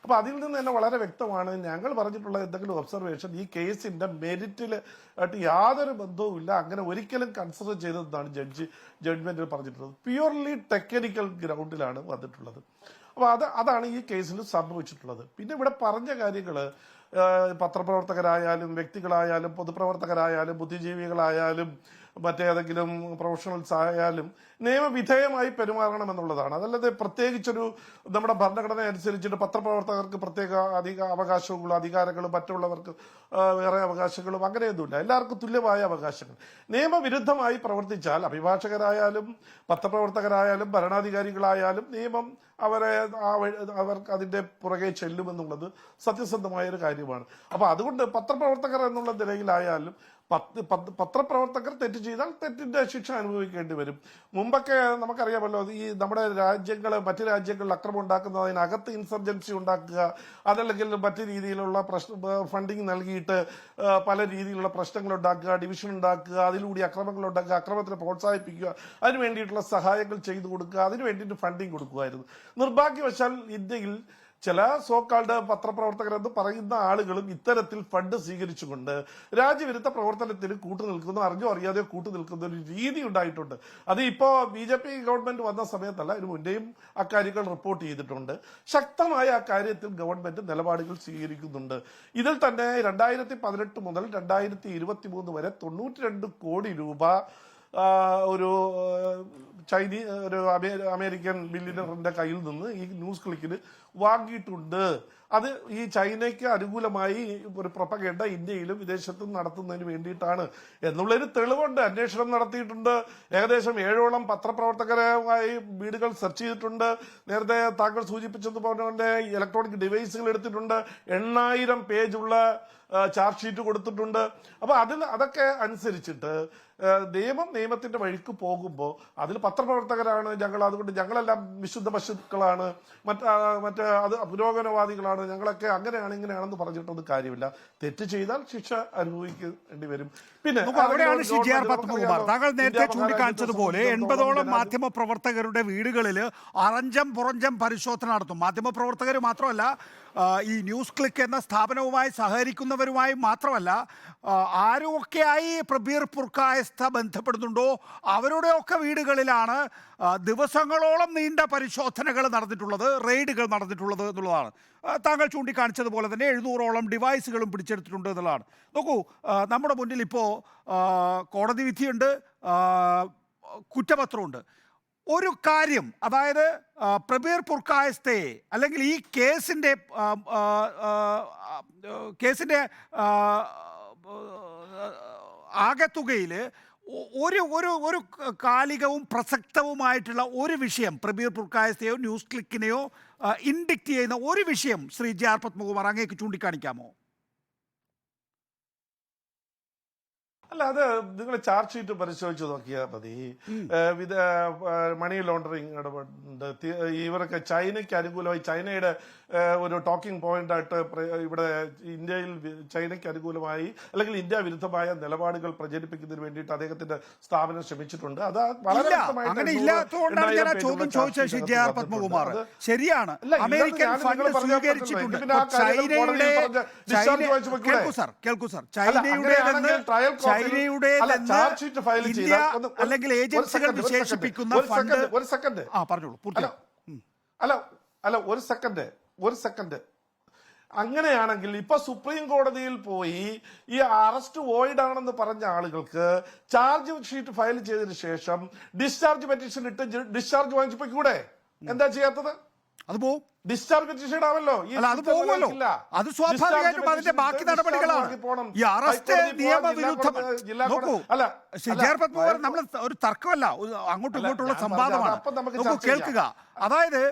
അപ്പൊ അതിൽ നിന്ന് തന്നെ വളരെ വ്യക്തമാണ് ഞങ്ങൾ പറഞ്ഞിട്ടുള്ള എന്തെങ്കിലും ഒബ്സർവേഷൻ ഈ കേസിന്റെ മെരിറ്റിൽ ആയിട്ട് യാതൊരു ബന്ധവും ഇല്ല, അങ്ങനെ ഒരിക്കലും കൺസിഡർ ചെയ്തതെന്നാണ് ജഡ്ജ്മെന്റിൽ പറഞ്ഞിട്ടുള്ളത്. പ്യൂർലി ടെക്നിക്കൽ ഗ്രൗണ്ടിലാണ് വന്നിട്ടുള്ളത്. അപ്പൊ അതാണ് ഈ കേസിൽ സംഭവിച്ചിട്ടുള്ളത്. പിന്നെ ഇവിടെ പറഞ്ഞ കാര്യങ്ങള് പത്രപ്രവർത്തകരായാലും വ്യക്തികളായാലും പൊതുപ്രവർത്തകരായാലും ബുദ്ധിജീവികളായാലും മറ്റേതെങ്കിലും പ്രൊഫഷണൽസ് ആയാലും നിയമവിധേയമായി പെരുമാറണമെന്നുള്ളതാണ്. അതല്ലാതെ പ്രത്യേകിച്ചൊരു നമ്മുടെ ഭരണഘടന അനുസരിച്ചിട്ട് പത്രപ്രവർത്തകർക്ക് പ്രത്യേക അവകാശങ്ങളും അധികാരങ്ങളും മറ്റുള്ളവർക്ക് വേറെ അവകാശങ്ങളും അങ്ങനെയൊന്നുമില്ല. എല്ലാവർക്കും തുല്യമായ അവകാശങ്ങൾ. നിയമവിരുദ്ധമായി പ്രവർത്തിച്ചാൽ അഭിഭാഷകരായാലും പത്രപ്രവർത്തകരായാലും ഭരണാധികാരികളായാലും നിയമം അവർക്ക് അതിന്റെ പുറകെ ചെല്ലുമെന്നുള്ളത് സത്യസന്ധമായ ഒരു കാര്യമാണ്. അപ്പൊ അതുകൊണ്ട് പത്രപ്രവർത്തകർ എന്നുള്ള നിലയിലായാലും പത്രപ്രവർത്തകർ തെറ്റ് ചെയ്താൽ തെറ്റിന്റെ ശിക്ഷ അനുഭവിക്കേണ്ടി വരും. മുമ്പൊക്കെ നമുക്കറിയാമല്ലോ, ഈ നമ്മുടെ മറ്റു രാജ്യങ്ങളിൽ അക്രമം ഉണ്ടാക്കുന്നതിനകത്ത് ഇൻസർജൻസി ഉണ്ടാക്കുക, അതല്ലെങ്കിൽ മറ്റു രീതിയിലുള്ള ഫണ്ടിങ് നൽകിയിട്ട് പല രീതിയിലുള്ള പ്രശ്നങ്ങൾ ഉണ്ടാക്കുക, ഡിവിഷൻ ഉണ്ടാക്കുക, അതിലൂടെ അക്രമങ്ങൾ ഉണ്ടാക്കുക, അക്രമത്തിന് പ്രോത്സാഹിപ്പിക്കുക, അതിനു വേണ്ടിയിട്ടുള്ള സഹായങ്ങൾ ചെയ്തു കൊടുക്കുക, അതിനു വേണ്ടിയിട്ട് ഫണ്ടിങ് കൊടുക്കുമായിരുന്നു. നിർഭാഗ്യവശാൽ ഇന്ത്യയിൽ ചില സോക്കാൾഡ് പത്രപ്രവർത്തകരെന്ന് പറയുന്ന ആളുകളും ഇത്തരത്തിൽ ഫണ്ട് സ്വീകരിച്ചുകൊണ്ട് രാജ്യവിരുദ്ധ പ്രവർത്തനത്തിന് കൂട്ടുനിൽക്കുന്ന, അറിഞ്ഞോ അറിയാതെയോ കൂട്ടുനിൽക്കുന്ന ഒരു രീതി ഉണ്ടായിട്ടുണ്ട്. അത് ഇപ്പോ BJP ഗവൺമെന്റ് വന്ന സമയത്തല്ല, ഇതിനു മുന്നേയും അക്കാര്യങ്ങൾ റിപ്പോർട്ട് ചെയ്തിട്ടുണ്ട്. ശക്തമായ ആ കാര്യത്തിൽ ഗവൺമെന്റ് നിലപാടുകൾ സ്വീകരിക്കുന്നുണ്ട്. ഇതിൽ തന്നെ 2018 മുതൽ 2023 വരെ 92 കോടി രൂപ ഒരു അമേരിക്കൻ ബില്യണറിന്റെ കയ്യിൽ നിന്ന് ഈ ന്യൂസ് ക്ലിക്കിന് വാങ്ങിയിട്ടുണ്ട്. അത് ഈ ചൈനയ്ക്ക് അനുകൂലമായി ഒരു പ്രൊപ്പഗേണ്ട ഇന്ത്യയിലും വിദേശത്തും നടത്തുന്നതിന് വേണ്ടിയിട്ടാണ് എന്നുള്ളൊരു തെളിവുണ്ട്. അന്വേഷണം നടത്തിയിട്ടുണ്ട്. ഏകദേശം 7ഓളം പത്രപ്രവർത്തകരുമായി വീടുകൾ സെർച്ച് ചെയ്തിട്ടുണ്ട്. നേരത്തെ താങ്കൾ സൂചിപ്പിച്ചതുപോലെ ഇലക്ട്രോണിക് ഡിവൈസുകൾ എടുത്തിട്ടുണ്ട്. 8000 പേജുള്ള ചാർജ് ഷീറ്റ് കൊടുത്തിട്ടുണ്ട്. അപ്പൊ അതൊക്കെ അനുസരിച്ചിട്ട് നിയമത്തിന്റെ വഴിക്ക് പോകുമ്പോൾ അതിൽ പത്രപ്രവർത്തകരാണ് ഞങ്ങൾ, അതുകൊണ്ട് ഞങ്ങളെല്ലാം വിശുദ്ധ പശുക്കളാണ്, മറ്റേ അത് പുരോഗമനവാദികളാണ്, ഞങ്ങളൊക്കെ അങ്ങനെയാണ് ഇങ്ങനെയാണെന്ന് പറഞ്ഞിട്ടൊന്നും കാര്യമില്ല. തെറ്റ് ചെയ്താൽ ശിക്ഷ അനുഭവിക്കേണ്ടി വരും. പിന്നെ അവിടെയാണ് ശ്രീ ജെ ആർ പത്മകുമാർ താങ്കൾ നേരത്തെ ചൂണ്ടിക്കാണിച്ചതുപോലെ 80ഓളം മാധ്യമ പ്രവർത്തകരുടെ വീടുകളിൽ അറഞ്ചം പുറഞ്ചം പരിശോധന നടത്തും. മാധ്യമ പ്രവർത്തകർ മാത്രമല്ല, ഈ ന്യൂസ് ക്ലിക്ക് എന്ന സ്ഥാപനവുമായി സഹകരിക്കുന്നവരുമായി മാത്രമല്ല, ആരുമൊക്കെയായി പ്രബീർ പുർക്കായസ്ഥ ബന്ധപ്പെടുന്നുണ്ടോ അവരുടെയൊക്കെ വീടുകളിലാണ് ദിവസങ്ങളോളം നീണ്ട പരിശോധനകൾ നടന്നിട്ടുള്ളത്, റെയ്ഡുകൾ നടന്നിട്ടുള്ളത് എന്നുള്ളതാണ്. താങ്കൾ ചൂണ്ടിക്കാണിച്ചതുപോലെ തന്നെ 700ഓളം ഡിവൈസുകളും പിടിച്ചെടുത്തിട്ടുണ്ട് എന്നുള്ളതാണ്. നോക്കൂ, നമ്മുടെ മുന്നിൽ ഇപ്പോൾ കോടതി വിധിയുണ്ട്, കുറ്റപത്രമുണ്ട്. ഒരു കാര്യം, അതായത് പ്രബീർ പുർക്കായസ്ഥയെ അല്ലെങ്കിൽ ഈ കേസിൻ്റെ ആകെത്തുകയിൽ ഒരു ഒരു ഒരു കാലികവും പ്രസക്തവുമായിട്ടുള്ള ഒരു വിഷയം, പ്രബീർ പുർക്കായസ്ഥയോ ന്യൂസ് ക്ലിക്കിനെയോ ഇൻഡിക്റ്റ് ചെയ്യുന്ന ഒരു വിഷയം ശ്രീ ജെ ആർ പത്മകുമാർ അങ്ങേക്ക് ചൂണ്ടിക്കാണിക്കാമോ? അല്ല, അത് നിങ്ങൾ ചാർജ് ഷീറ്റ് പരിശോധിച്ച് നോക്കിയാൽ മതി. മണി ലോണ്ടറിങ് ഇടപെടുന്നുണ്ട്. ഇവരൊക്കെ ചൈനയ്ക്ക് അനുകൂലമായി, ചൈനയുടെ ഒരു ടോക്കിംഗ് പോയിന്റ് ആയിട്ട് ഇവിടെ ഇന്ത്യയിൽ ചൈനയ്ക്ക് അനുകൂലമായി അല്ലെങ്കിൽ ഇന്ത്യ വിരുദ്ധമായ നിലപാടുകൾ പ്രചരിപ്പിക്കുന്നതിന് വേണ്ടിയിട്ട് അദ്ദേഹത്തിന്റെ സ്ഥാപനം ശ്രമിച്ചിട്ടുണ്ട്. അത് വളരെ ശരിയാണ്. അമേരിക്കൻ ഫണ്ട് സ്വീകരിച്ചിട്ടുണ്ട്. അല്ലെങ്കിൽ ഏജൻസികൾ വിശേഷിപ്പിക്കുന്ന ഫണ്ട്. ഒരു സെക്കൻഡ് അങ്ങനെയാണെങ്കിൽ ഇപ്പൊ സുപ്രീം കോടതിയിൽ പോയി ഈ അറസ്റ്റ് വോയിഡ് ആണെന്ന് പറഞ്ഞ ആളുകൾക്ക് ചാർജ് ഷീറ്റ് ഫയൽ ചെയ്തതിനു ശേഷം ഡിസ്ചാർജ് പെറ്റീഷൻ ഇട്ട് ഡിസ്ചാർജ് വാങ്ങിച്ചപ്പോഴൂടെ എന്താ ചെയ്യാത്തത്? അത് പോവും. ഡിസ്ചാർജ് പെറ്റീഷൻ ആവല്ലോ. അത് പോകുമല്ലോ. അത് സ്വാഭാവികമായിട്ടും അതിന്റെ ബാക്കി നടപടികളാണ്. ഈ അറസ്റ്റ് നിയമവിരുദ്ധമാണ്. നോക്കൂ, നമ്മൾ ഒരു തർക്കമല്ല, അങ്ങോട്ടും ഇങ്ങോട്ടുള്ള സംവാദമാണ്. നോക്കൂ, കേൾക്കുക. അതായത്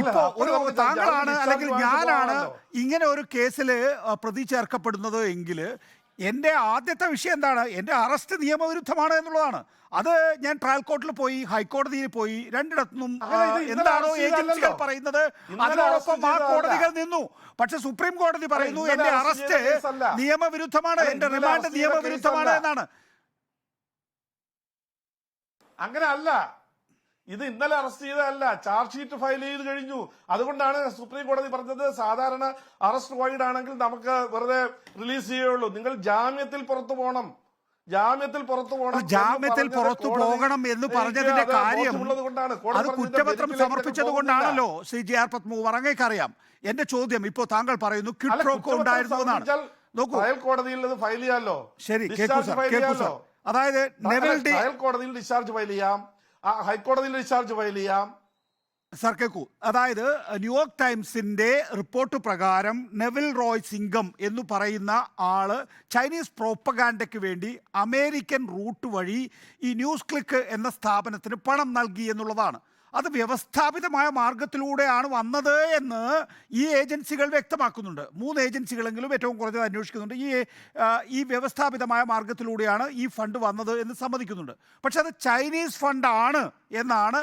ഇപ്പോ ഒരു താങ്കളാണ് അല്ലെങ്കിൽ ഞാനാണ് ഇങ്ങനെ ഒരു കേസിൽ പ്രതി ചേർക്കപ്പെടുന്നത് എങ്കിൽ എൻ്റെ ആദ്യത്തെ വിഷയം എന്താണ്? എൻ്റെ അറസ്റ്റ് നിയമവിരുദ്ധമാണ് എന്നുള്ളതാണ്. അത് ഞാൻ ട്രയൽ കോർട്ടിൽ പോയി, ഹൈക്കോടതിയിൽ പോയി, രണ്ടിടത്തുനിന്നും എന്താണോ ഏജൻസികൾ പറയുന്നത് അതിനോടൊപ്പം ആ കോടതികൾ നിന്നു. പക്ഷെ സുപ്രീം കോടതി പറയുന്നു എന്റെ അറസ്റ്റ് നിയമവിരുദ്ധമാണ്, എന്റെ റിമാൻഡ് നിയമവിരുദ്ധമാണ് എന്നാണ്. അങ്ങനെ അല്ല, ഇത് ഇന്നലെ അറസ്റ്റ് ചെയ്തതല്ല, ചാർജ് ഷീറ്റ് ഫയൽ ചെയ്ത് കഴിഞ്ഞു. അതുകൊണ്ടാണ് സുപ്രീം കോടതി പറഞ്ഞത് സാധാരണ അറസ്റ്റ് വൈഡ് ആണെങ്കിൽ നമുക്ക് വെറുതെ റിലീസ് ചെയ്യുള്ളൂ, നിങ്ങൾ ജാമ്യത്തിൽ പുറത്തു പോകണം. ജാമ്യത്തിൽ പുറത്തു പോകണം എന്ന് പറഞ്ഞതിന്റെ കാര്യം അത് കുറ്റപത്രം സമർപ്പിച്ചത് കൊണ്ടാണല്ലോ. ശ്രീ ജെ ആർ പത്മകുമാർ, അങ്ങേക്കറിയാം എന്റെ ചോദ്യം. ഇപ്പോ താങ്കൾ പറയുന്നു ക്വിഡ് ഉണ്ടായിരുന്നു എന്നാണ്. നോക്കൂ, കോടതിയിൽ ഫയൽ ചെയ്യാമല്ലോ. ശരി, കേൾക്കൂ സാർ. അതായത് കോടതിയിൽ ഡിസ്ചാർജ് ഫയൽ ചെയ്യാം, ഹൈക്കോടതിയിൽ ഡിസ്ചാർജ് ഫയൽ ചെയ്യാം. സർ കേൾക്കൂ, അതായത് ന്യൂയോർക്ക് ടൈംസിന്റെ റിപ്പോർട്ട് പ്രകാരം നെവിൽ റോയ് സിംഗം എന്ന് പറയുന്ന ആള് ചൈനീസ് പ്രോപ്പഗാൻഡയ്ക്ക് വേണ്ടി അമേരിക്കൻ റൂട്ട് വഴി ഈ ന്യൂസ് ക്ലിക്ക് എന്ന സ്ഥാപനത്തിന് പണം നൽകി എന്നുള്ളതാണ്. അത് വ്യവസ്ഥാപിതമായ മാർഗത്തിലൂടെയാണ് വന്നത് എന്ന് ഈ ഏജൻസികൾ വ്യക്തമാക്കുന്നുണ്ട്. 3 ഏജൻസികളെങ്കിലും ഏറ്റവും കുറഞ്ഞത് അന്വേഷിക്കുന്നുണ്ട്. ഈ വ്യവസ്ഥാപിതമായ മാർഗത്തിലൂടെയാണ് ഈ ഫണ്ട് വന്നത് എന്ന് സമ്മതിക്കുന്നുണ്ട്. പക്ഷെ അത് ചൈനീസ് ഫണ്ടാണ് എന്നാണ്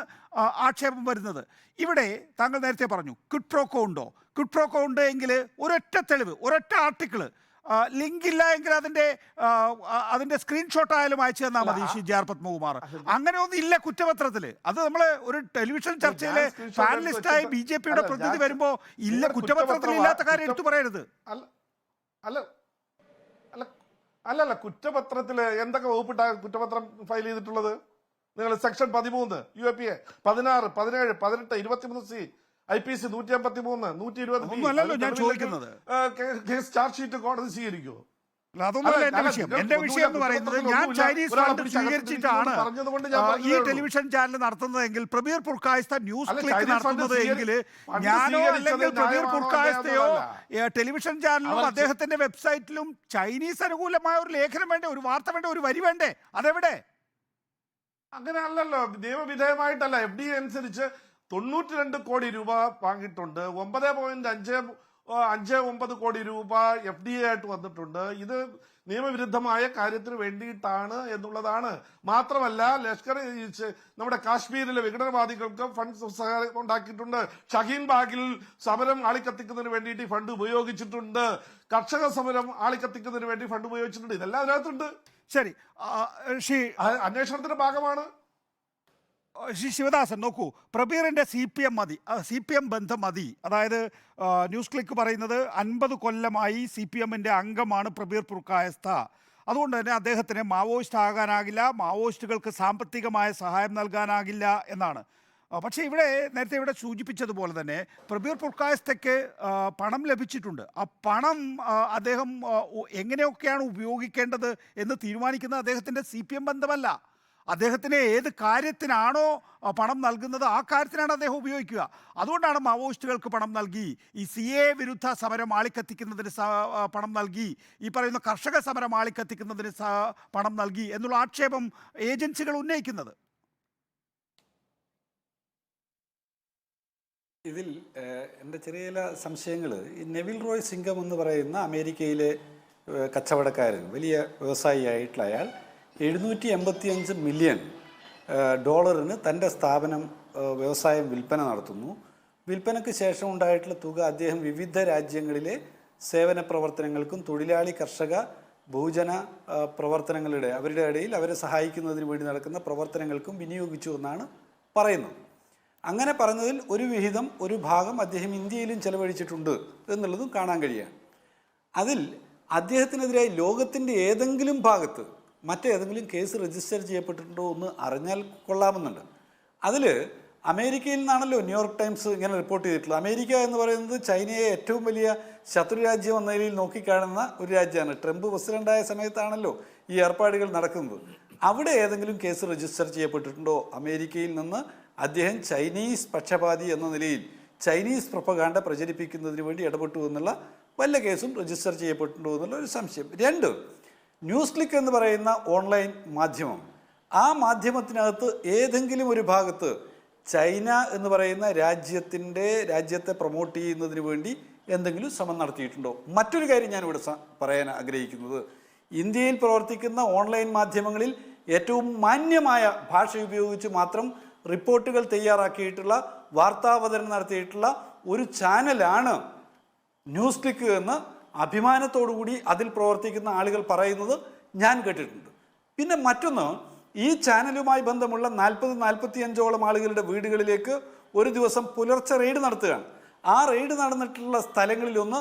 ആക്ഷേപം വരുന്നത്. ഇവിടെ താങ്കൾ നേരത്തെ പറഞ്ഞു ക്വിഡ് പ്രോക്കോ ഉണ്ടോ? ക്വിഡ് പ്രോക്കോ ഉണ്ട് എങ്കിൽ ഒരൊറ്റ തെളിവ്, ഒരൊറ്റ ആർട്ടിക്കിള്, ലിങ്ക് ഇല്ല എങ്കിൽ അതിന്റെ സ്ക്രീൻഷോട്ട് ആയാലും അയച്ചു തന്നാൽ മതി. ജി ആർ പത്മകുമാർ, അങ്ങനെ ഒന്നും ഇല്ല കുറ്റപത്രത്തിൽ. അത് നമ്മൾ ഒരു ടെലിവിഷൻ ചർച്ചയിലെ പാനലിസ്റ്റായി BJP-യുടെ പ്രതിനിധി വരുമ്പോ ഇല്ല, കുറ്റപത്രത്തിൽ ഇല്ലാത്ത കാര്യം എടുത്തു പറയരുത്. അല്ലല്ല, കുറ്റപത്രത്തില് എന്തൊക്കെ വകുപ്പിട്ടാ കുറ്റപത്രം ഫയൽ ചെയ്തിട്ടുള്ളത്? നിങ്ങൾ സെക്ഷൻ 13 UAPA 16, 17, 18, 23C IPC 153, 120 ഞാൻ ചോദിക്കുന്നത് ചാർജ് ഷീറ്റ് കോടതി സ്വീകരിക്കുമോ? അതൊന്നുമല്ല എന്റെ വിഷയം. എന്റെ വിഷയം എന്ന് പറയുന്നത് ഞാൻ ചൈനീസ് ഫണ്ട് സ്വീകരിച്ചിട്ടാണ് ഈ ടെലിവിഷൻ ചാനൽ നടത്തുന്നതെങ്കിൽ പ്രബീർ പുർക്കായസ്ത ന്യൂസ് ക്ലിക്ക് നടത്തുന്നത് എങ്കിൽ ഞാനോ അല്ലെങ്കിൽ പ്രബീർ പുർക്കായസ്തയോ ടെലിവിഷൻ ചാനലിലും അദ്ദേഹത്തിന്റെ വെബ്സൈറ്റിലും ചൈനീസ് അനുകൂലമായ ഒരു ലേഖനം വേണ്ടേ, ഒരു വാർത്ത വേണ്ടേ, ഒരു വരി വേണ്ടേ? അതെവിടെ? അങ്ങനെ അല്ലല്ലോ, നിയമവിധേയമായിട്ടല്ല. FDA അനുസരിച്ച് 92 കോടി രൂപ വാങ്ങിയിട്ടുണ്ട്. 9.59 കോടി രൂപ FDA ആയിട്ട് വന്നിട്ടുണ്ട്. ഇത് നിയമവിരുദ്ധമായ കാര്യത്തിന് വേണ്ടിയിട്ടാണ് എന്നുള്ളതാണ്. മാത്രമല്ല, ലഷ്കർ നമ്മുടെ കാശ്മീരിലെ വിഘടനവാദികൾക്ക് ഫണ്ട് ഉണ്ടാക്കിയിട്ടുണ്ട്. ഷഹീൻ ബാഗിൽ സമരം ആളിക്കത്തിക്കുന്നതിന് വേണ്ടിയിട്ട് ഈ ഫണ്ട് ഉപയോഗിച്ചിട്ടുണ്ട്. കർഷക സമരം ആളിക്കത്തിക്കുന്നതിന് വേണ്ടി ഫണ്ട് ഉപയോഗിച്ചിട്ടുണ്ട്. ഇതെല്ലാം അതിനകത്തുണ്ട്. ശരി, അന്വേഷണത്തിന്റെ ഭാഗമാണ്. ശിവദാസൻ നോക്കൂ, പ്രബീറിന്റെ CPM ബന്ധം മതി. അതായത് ന്യൂസ് ക്ലിക്ക് പറയുന്നത് 50 കൊല്ലമായി CPM-ന്റെ അംഗമാണ് പ്രബീർ പുർക്കായസ്ത. അതുകൊണ്ട് തന്നെ അദ്ദേഹത്തിന് മാവോയിസ്റ്റ് ആകാനാകില്ല, മാവോയിസ്റ്റുകൾക്ക് സാമ്പത്തികമായ സഹായം നൽകാനാകില്ല എന്നാണ്. പക്ഷേ നേരത്തെ ഇവിടെ സൂചിപ്പിച്ചതുപോലെ തന്നെ പ്രബീർ പുർക്കായസ്തയ്ക്ക് പണം ലഭിച്ചിട്ടുണ്ട്. ആ പണം അദ്ദേഹം എങ്ങനെയൊക്കെയാണ് ഉപയോഗിക്കേണ്ടത് എന്ന് തീരുമാനിക്കുന്നത് അദ്ദേഹത്തിൻ്റെ CPM ബന്ധമല്ല. അദ്ദേഹത്തിന് ഏത് കാര്യത്തിനാണോ പണം നൽകുന്നത് ആ കാര്യത്തിനാണ് അദ്ദേഹം ഉപയോഗിക്കുക. അതുകൊണ്ടാണ് മാവോയിസ്റ്റുകൾക്ക് പണം നൽകി, ഈ CA വിരുദ്ധ സമരം ആളിക്കത്തിക്കുന്നതിന് പണം നൽകി, ഈ പറയുന്ന കർഷക സമരം ആളിക്കത്തിക്കുന്നതിന് പണം നൽകി എന്നുള്ള ആക്ഷേപം ഏജൻസികൾ ഉന്നയിക്കുന്നത്. ഇതിൽ എൻ്റെ ചെറിയ ചില സംശയങ്ങൾ, ഈ നെവിൽ റോയ് സിംഗം എന്ന് പറയുന്ന അമേരിക്കയിലെ കച്ചവടക്കാരൻ, വലിയ വ്യവസായിയായിട്ടുള്ള അയാൾ 785 മില്യൺ ഡോളറിന് തൻ്റെ സ്ഥാപനം വ്യവസായം വിൽപ്പന നടത്തുന്നു. വിൽപ്പനയ്ക്ക് ശേഷം ഉണ്ടായിട്ടുള്ള തുക അദ്ദേഹം വിവിധ രാജ്യങ്ങളിലെ സേവന പ്രവർത്തനങ്ങൾക്കും തൊഴിലാളി കർഷക ബഹുജന പ്രവർത്തനങ്ങളുടെ അവരുടെ ഇടയിൽ അവരെ സഹായിക്കുന്നതിന് വേണ്ടി നടക്കുന്ന പ്രവർത്തനങ്ങൾക്കും വിനിയോഗിച്ചു എന്നാണ് പറയുന്നത്. അങ്ങനെ പറഞ്ഞതിൽ ഒരു ഭാഗം അദ്ദേഹം ഇന്ത്യയിലും ചെലവഴിച്ചിട്ടുണ്ട് എന്നുള്ളതും കാണാൻ കഴിയുക. അതിൽ അദ്ദേഹത്തിനെതിരായി ലോകത്തിൻ്റെ ഏതെങ്കിലും ഭാഗത്ത് മറ്റേതെങ്കിലും കേസ് രജിസ്റ്റർ ചെയ്യപ്പെട്ടിട്ടുണ്ടോ എന്ന് അറിഞ്ഞാൽ കൊള്ളാമെന്നുണ്ട്. അതിൽ അമേരിക്കയിൽ നിന്നാണല്ലോ ന്യൂയോർക്ക് ടൈംസ് ഇങ്ങനെ റിപ്പോർട്ട് ചെയ്തിട്ടുള്ളത്. അമേരിക്ക എന്ന് പറയുന്നത് ചൈനയെ ഏറ്റവും വലിയ ശത്രുരാജ്യം എന്ന നിലയിൽ നോക്കിക്കാണുന്ന ഒരു രാജ്യമാണ്. ട്രംപ് പ്രസിഡൻ്റായ സമയത്താണല്ലോ ഈ ഏർപ്പാടുകൾ നടക്കുന്നത്. അവിടെ ഏതെങ്കിലും കേസ് രജിസ്റ്റർ ചെയ്യപ്പെട്ടിട്ടുണ്ടോ? അമേരിക്കയിൽ നിന്ന് അദ്ദേഹം ചൈനീസ് പക്ഷപാതി എന്ന നിലയിൽ ചൈനീസ് പ്രൊപ്പഗാൻഡ പ്രചരിപ്പിക്കുന്നതിന് വേണ്ടി ഇടപെട്ടു എന്നുള്ള വല്ല കേസും രജിസ്റ്റർ ചെയ്യപ്പെട്ടിട്ടുണ്ടോ എന്നുള്ള ഒരു സംശയം. 2, ന്യൂസ് ക്ലിക്ക് എന്ന് പറയുന്ന ഓൺലൈൻ മാധ്യമം, ആ മാധ്യമത്തിനകത്ത് ഏതെങ്കിലും ഒരു ഭാഗത്ത് ചൈന എന്ന് പറയുന്ന രാജ്യത്തെ പ്രൊമോട്ട് ചെയ്യുന്നതിന് വേണ്ടി എന്തെങ്കിലും ശ്രമം നടത്തിയിട്ടുണ്ടോ? മറ്റൊരു കാര്യം ഞാനിവിടെ പറയാൻ ആഗ്രഹിക്കുന്നത്, ഇന്ത്യയിൽ പ്രവർത്തിക്കുന്ന ഓൺലൈൻ മാധ്യമങ്ങളിൽ ഏറ്റവും മാന്യമായ ഭാഷ ഉപയോഗിച്ച് മാത്രം റിപ്പോർട്ടുകൾ തയ്യാറാക്കിയിട്ടുള്ള വാർത്താവതരണം നടത്തിയിട്ടുള്ള ഒരു ചാനലാണ് ന്യൂസ് ക്ലിക്ക് എന്ന് അഭിമാനത്തോടുകൂടി അതിൽ പ്രവർത്തിക്കുന്ന ആളുകൾ പറയുന്നത് ഞാൻ കേട്ടിട്ടുണ്ട്. പിന്നെ മറ്റൊന്ന്, ഈ ചാനലുമായി ബന്ധമുള്ള 40-45ഓളം ആളുകളുടെ വീടുകളിലേക്ക് ഒരു ദിവസം പുലർച്ചെ റെയ്ഡ് നടത്തുകയാണ്. ആ റെയ്ഡ് നടന്നിട്ടുള്ള സ്ഥലങ്ങളിലൊന്ന്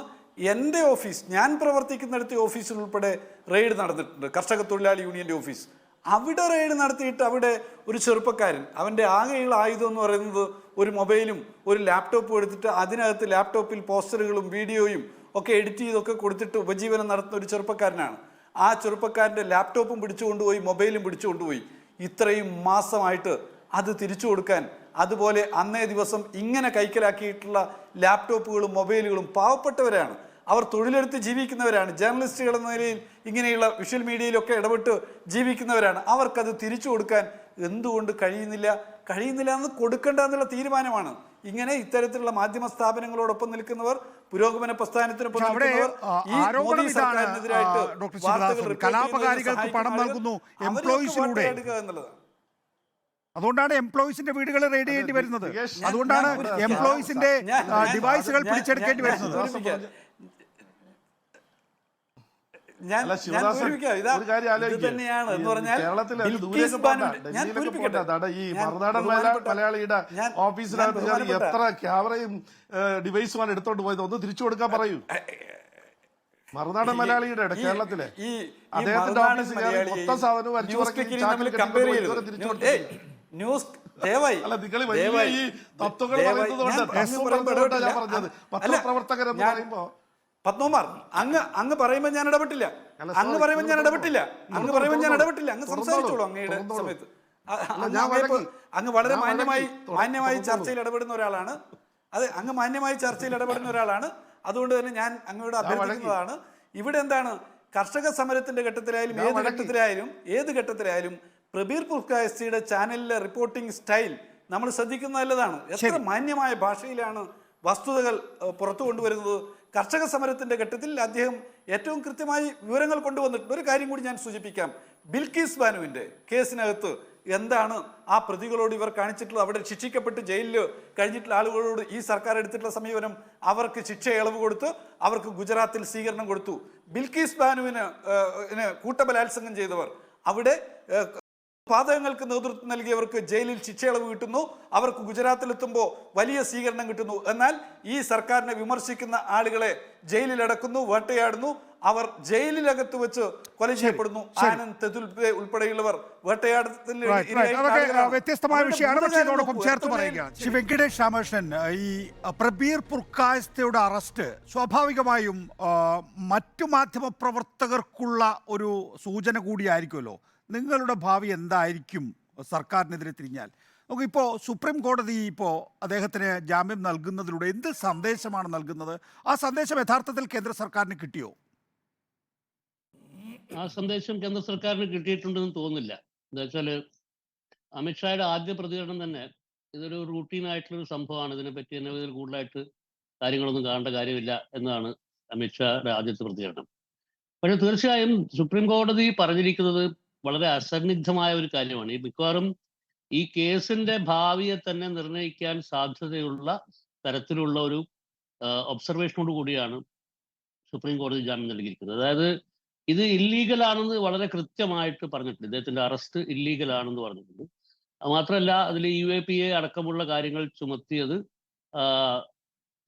എൻ്റെ ഓഫീസ്, ഞാൻ പ്രവർത്തിക്കുന്നിടത്തെ ഓഫീസിൽ ഉൾപ്പെടെ റെയ്ഡ് നടന്നിട്ടുണ്ട്. കർഷക തൊഴിലാളി യൂണിയൻ്റെ ഓഫീസ്. അവിടെ റെയ്ഡ് നടത്തിയിട്ട് അവിടെ ഒരു ചെറുപ്പക്കാരൻ, അവൻ്റെ ആകെയുള്ള ആയുധം എന്ന് പറയുന്നത് ഒരു മൊബൈലും ഒരു ലാപ്ടോപ്പും എടുത്തിട്ട് അതിനകത്ത് ലാപ്ടോപ്പിൽ പോസ്റ്ററുകളും വീഡിയോയും ഒക്കെ എഡിറ്റ് ചെയ്തൊക്കെ കൊടുത്തിട്ട് ഉപജീവനം നടത്തുന്ന ഒരു ചെറുപ്പക്കാരനാണ്. ആ ചെറുപ്പക്കാരൻ്റെ ലാപ്ടോപ്പും പിടിച്ചുകൊണ്ടുപോയി, മൊബൈലും പിടിച്ചുകൊണ്ടുപോയി. ഇത്രയും മാസമായിട്ട് അത് തിരിച്ചു കൊടുക്കാൻ, അതുപോലെ അന്നേ ദിവസം ഇങ്ങനെ കൈക്കലാക്കിയിട്ടുള്ള ലാപ്ടോപ്പുകളും മൊബൈലുകളും പാവപ്പെട്ടവരാണ്, അവർ തൊഴിലെടുത്ത് ജീവിക്കുന്നവരാണ്, ജേർണലിസ്റ്റുകൾ എന്ന നിലയിൽ ഇങ്ങനെയുള്ള വിഷ്വൽ മീഡിയയിലൊക്കെ ഇടപെട്ട് ജീവിക്കുന്നവരാണ്. അവർക്കത് തിരിച്ചു കൊടുക്കാൻ എന്തുകൊണ്ട് കഴിയുന്നില്ല കഴിയുന്നില്ല എന്ന് കൊടുക്കേണ്ട എന്നുള്ള തീരുമാനമാണ്. ഇങ്ങനെ ഇത്തരത്തിലുള്ള മാധ്യമ സ്ഥാപനങ്ങളോടൊപ്പം നിൽക്കുന്നവർ, പുരോഗമന പ്രസ്ഥാനത്തിനൊപ്പം അവിടെ നിൽക്കുന്നവർ, ഈ ആരോപണം മോദി ഇതാണ് സർക്കാരിനെതിരായിട്ട് ഡോക്ടർ വാർത്തകൾ ശിവദാസൻ, റിപ്പോർട്ട് കലാപകാരികൾക്ക് ചെയ്യുന്നതിന് പണം സഹായിക്കുന്ന നൽകുന്നു ആളുകൾ എംപ്ലോയീസിലൂടെ. അവരെയൊക്കെ വാർത്തയെടുക്കുക എന്നുള്ളതാണ്. അതുകൊണ്ടാണ് എംപ്ലോയീസിന്റെ വീടുകൾ റെയ്ഡ് ചെയ്യേണ്ടി വരുന്നത്. നികേഷ്, അതുകൊണ്ടാണ് ഞാൻ എംപ്ലോയീസിന്റെ ഡിവൈസുകൾ ഞാൻ- പിടിച്ചെടുക്കേണ്ടി ഞാൻ വരുന്നത്. സൂചിപ്പിക്കാം. ഞാൻ അല്ല, ഞാൻ ശിവദാസൻ, പൂരിപ്പിക്കാം. ഇതാ ഒരു കാര്യം ഇത് ആലോചിക്കുക. തന്നെയാണ് എന്ന് ഈ പറഞ്ഞാൽ കേരളത്തിൽ അത് ബിൽക്കിസ് ദൂരേക്ക് ബാനു- പോകണ്ട, ഞാൻ ഡൽഹിയിലൊക്കെ പൂരിപ്പിക്കട്ടെ. പോകണ്ട. ഈ ഞാൻ മറുനാടൻ ബഹുമാനപ്പെട്ട- മലയാളിയുടെ ഞാൻ ഓഫീസിനകത്ത് കയറി ബഹുമാനപ്പെട്ട- എത്ര ക്യാമറയും ഡിവൈസുമാണ് എടുത്തോണ്ട് പോയത്, ഒന്ന് തിരിച്ചു കൊടുക്കാൻ പറയൂ. മറുനാടൻ മലയാളിയുടെ കേരളത്തിലെ അദ്ദേഹത്തിന്റെ ഓഫീസിൽ കയറി മൊത്തം സാധനവും അരിച്ചു പറക്കി ചാക്കിൽ കമ്പയർ കെട്ടിക്കൊണ്ട് തിരിച്ചു കൊടുത്തിട്ടില്ല. ന്യൂസ് ദയവായി അല്ല, നിങ്ങൾ വലിയ ഈ തത്വങ്ങൾ പറയുന്നതുകൊണ്ട് ഞാൻ പറഞ്ഞത് പത്രപ്രവർത്തകരെന്ന് പറയുമ്പോ പത്മകുമാർ, അങ്ങ് പറയുമ്പോൾ ഞാൻ ഇടപെട്ടില്ല. അല്ല, അങ്ങ് sorry, പറയുമ്പോൾ ഞാൻ ഇടപെട്ടില്ല. അങ്ങ് പറയുമ്പോൾ ഞാൻ ഇടപെട്ടില്ല. അങ്ങ് തുറന്നോളൂ, സംസാരിച്ചോളൂ അങ്ങയുടെ തുറന്നോളൂ. സമയത്ത്. ഞാൻ വഴങ്ങി. അങ്ങ് വളരെ ഞാൻ മാന്യമായി വഴങ്ങി. മാന്യമായി തുറന്നോളൂ. ചർച്ചയിൽ ഇടപെടുന്ന ഒരാളാണ്. അത് അങ്ങ് മാന്യമായി ചർച്ചയിൽ ഇടപെടുന്ന ഒരാളാണ്. അതുകൊണ്ട് തന്നെ ഞാൻ അങ്ങയോട് അഭ്യർത്ഥിക്കുന്നതാണ്, ഇവിടെ എന്താണ് കർഷക സമരത്തിന്റെ ഘട്ടത്തിലായാലും ഏത് ഘട്ടത്തിലായാലും പ്രബീർ പുർക്കായസ്തിയുടെ ചാനലിലെ റിപ്പോർട്ടിംഗ് സ്റ്റൈൽ നമ്മൾ ശ്രദ്ധിക്കുന്നത് നല്ലതാണ്. എത്ര മാന്യമായ ഭാഷയിലാണ് വസ്തുതകൾ പുറത്തു കൊണ്ടുവരുന്നത്. കർഷക സമരത്തിന്റെ ഘട്ടത്തിൽ അദ്ദേഹം ഏറ്റവും കൃത്യമായി വിവരങ്ങൾ കൊണ്ടുവന്നിട്ടുണ്ട്. ഒരു കാര്യം കൂടി ഞാൻ സൂചിപ്പിക്കാം. ബിൽക്കിസ് ബാനുവിന്റെ കേസിനകത്ത് എന്താണ് ആ പ്രതികളോട് ഇവർ കാണിച്ചിട്ടുള്ളത്? അവിടെ ശിക്ഷിക്കപ്പെട്ട് ജയിലിൽ കഴിഞ്ഞിട്ടുള്ള ആളുകളോട് ഈ സർക്കാർ എടുത്തിട്ടുള്ള സമീപനം, അവർക്ക് ശിക്ഷ ഇളവ് കൊടുത്ത് അവർക്ക് ഗുജറാത്തിൽ സ്വീകരണം കൊടുത്തു. ബിൽക്കിസ് ബാനുവിന് കൂട്ടബലാത്സംഗം ചെയ്തവർ, അവിടെ പാതകങ്ങൾക്ക് നേതൃത്വം നൽകിയവർക്ക് ജയിലിൽ ശിക്ഷയിളവ് കിട്ടുന്നു. അവർക്ക് ഗുജറാത്തിലെത്തുമ്പോൾ വലിയ സ്വീകരണം കിട്ടുന്നു. എന്നാൽ ഈ സർക്കാരിനെ വിമർശിക്കുന്ന ആളുകളെ ജയിലിലടക്കുന്നു, വേട്ടയാടുന്നു. അവർ ജയിലിനകത്ത് വെച്ച് കൊല ചെയ്യപ്പെടുന്നു. ആനന്ദ് തെതുൽപെ ഉൾപ്പെടെയുള്ളവർ വേട്ടയാടത്തിന് വ്യത്യസ്തമായ വിഷയമാണ്. പക്ഷേ ഇതോടൊപ്പം ചേർത്ത് പറയുകയാണ് ശ്രീ വെങ്കടേഷ് രാമകൃഷ്ണൻ, ഈ പ്രബീർ പുർക്കായസ്തയുടെ അറസ്റ്റ് സ്വാഭാവികമായും മറ്റു മാധ്യമ പ്രവർത്തകർക്കുള്ള ഒരു സൂചന കൂടിയായിരിക്കുമല്ലോ. നിങ്ങളുടെ ഭാവി എന്തായിരിക്കും സർക്കാരിനെതിരെ തിരിഞ്ഞാൽ? നമുക്കിപ്പോൾ സുപ്രീം കോടതി അദ്ദേഹത്തിന് ജാമ്യം നൽകുന്നതിലൂടെ എന്ത് സന്ദേശമാണ് നൽകുന്നത്? ആ സന്ദേശം യഥാർത്ഥത്തിൽ കേന്ദ്ര സർക്കാരിന് കിട്ടിയോ? ആ സന്ദേശം കേന്ദ്ര സർക്കാരിന് കിട്ടിയിട്ടുണ്ടെന്ന് തോന്നുന്നില്ല. എന്താ വെച്ചാൽ അമിത്ഷായുടെ ആദ്യ പ്രതികരണം തന്നെ ഇതൊരു റൂട്ടീനായിട്ടുള്ളൊരു സംഭവമാണ്, ഇതിനെപ്പറ്റി തന്നെ ഇതിൽ കൂടുതലായിട്ട് കാര്യങ്ങളൊന്നും കാണേണ്ട കാര്യമില്ല എന്നതാണ് അമിത്ഷായുടെ ആദ്യത്തെ പ്രതികരണം. പക്ഷേ തീർച്ചയായും സുപ്രീം കോടതി പറഞ്ഞിരിക്കുന്നത് വളരെ അസന്നിഗ്ധമായ ഒരു കാര്യമാണ്. ഈ മിക്കവാറും ഈ കേസിന്റെ ഭാവിയെ തന്നെ നിർണ്ണയിക്കാൻ സാധ്യതയുള്ള തരത്തിലുള്ള ഒരു ഒബ്സർവേഷനോട് കൂടിയാണ് സുപ്രീം കോടതി ജാമ്യം നൽകിയിരിക്കുന്നത്. അതായത് ഇത് ഇല്ലീഗലാണെന്ന് വളരെ കൃത്യമായിട്ട് പറഞ്ഞിട്ടുണ്ട്. ഇദ്ദേഹത്തിന്റെ അറസ്റ്റ് ഇല്ലീഗലാണെന്ന് പറഞ്ഞിട്ടുണ്ട്. മാത്രമല്ല അതിൽ UAPA അടക്കമുള്ള കാര്യങ്ങൾ ചുമത്തിയത്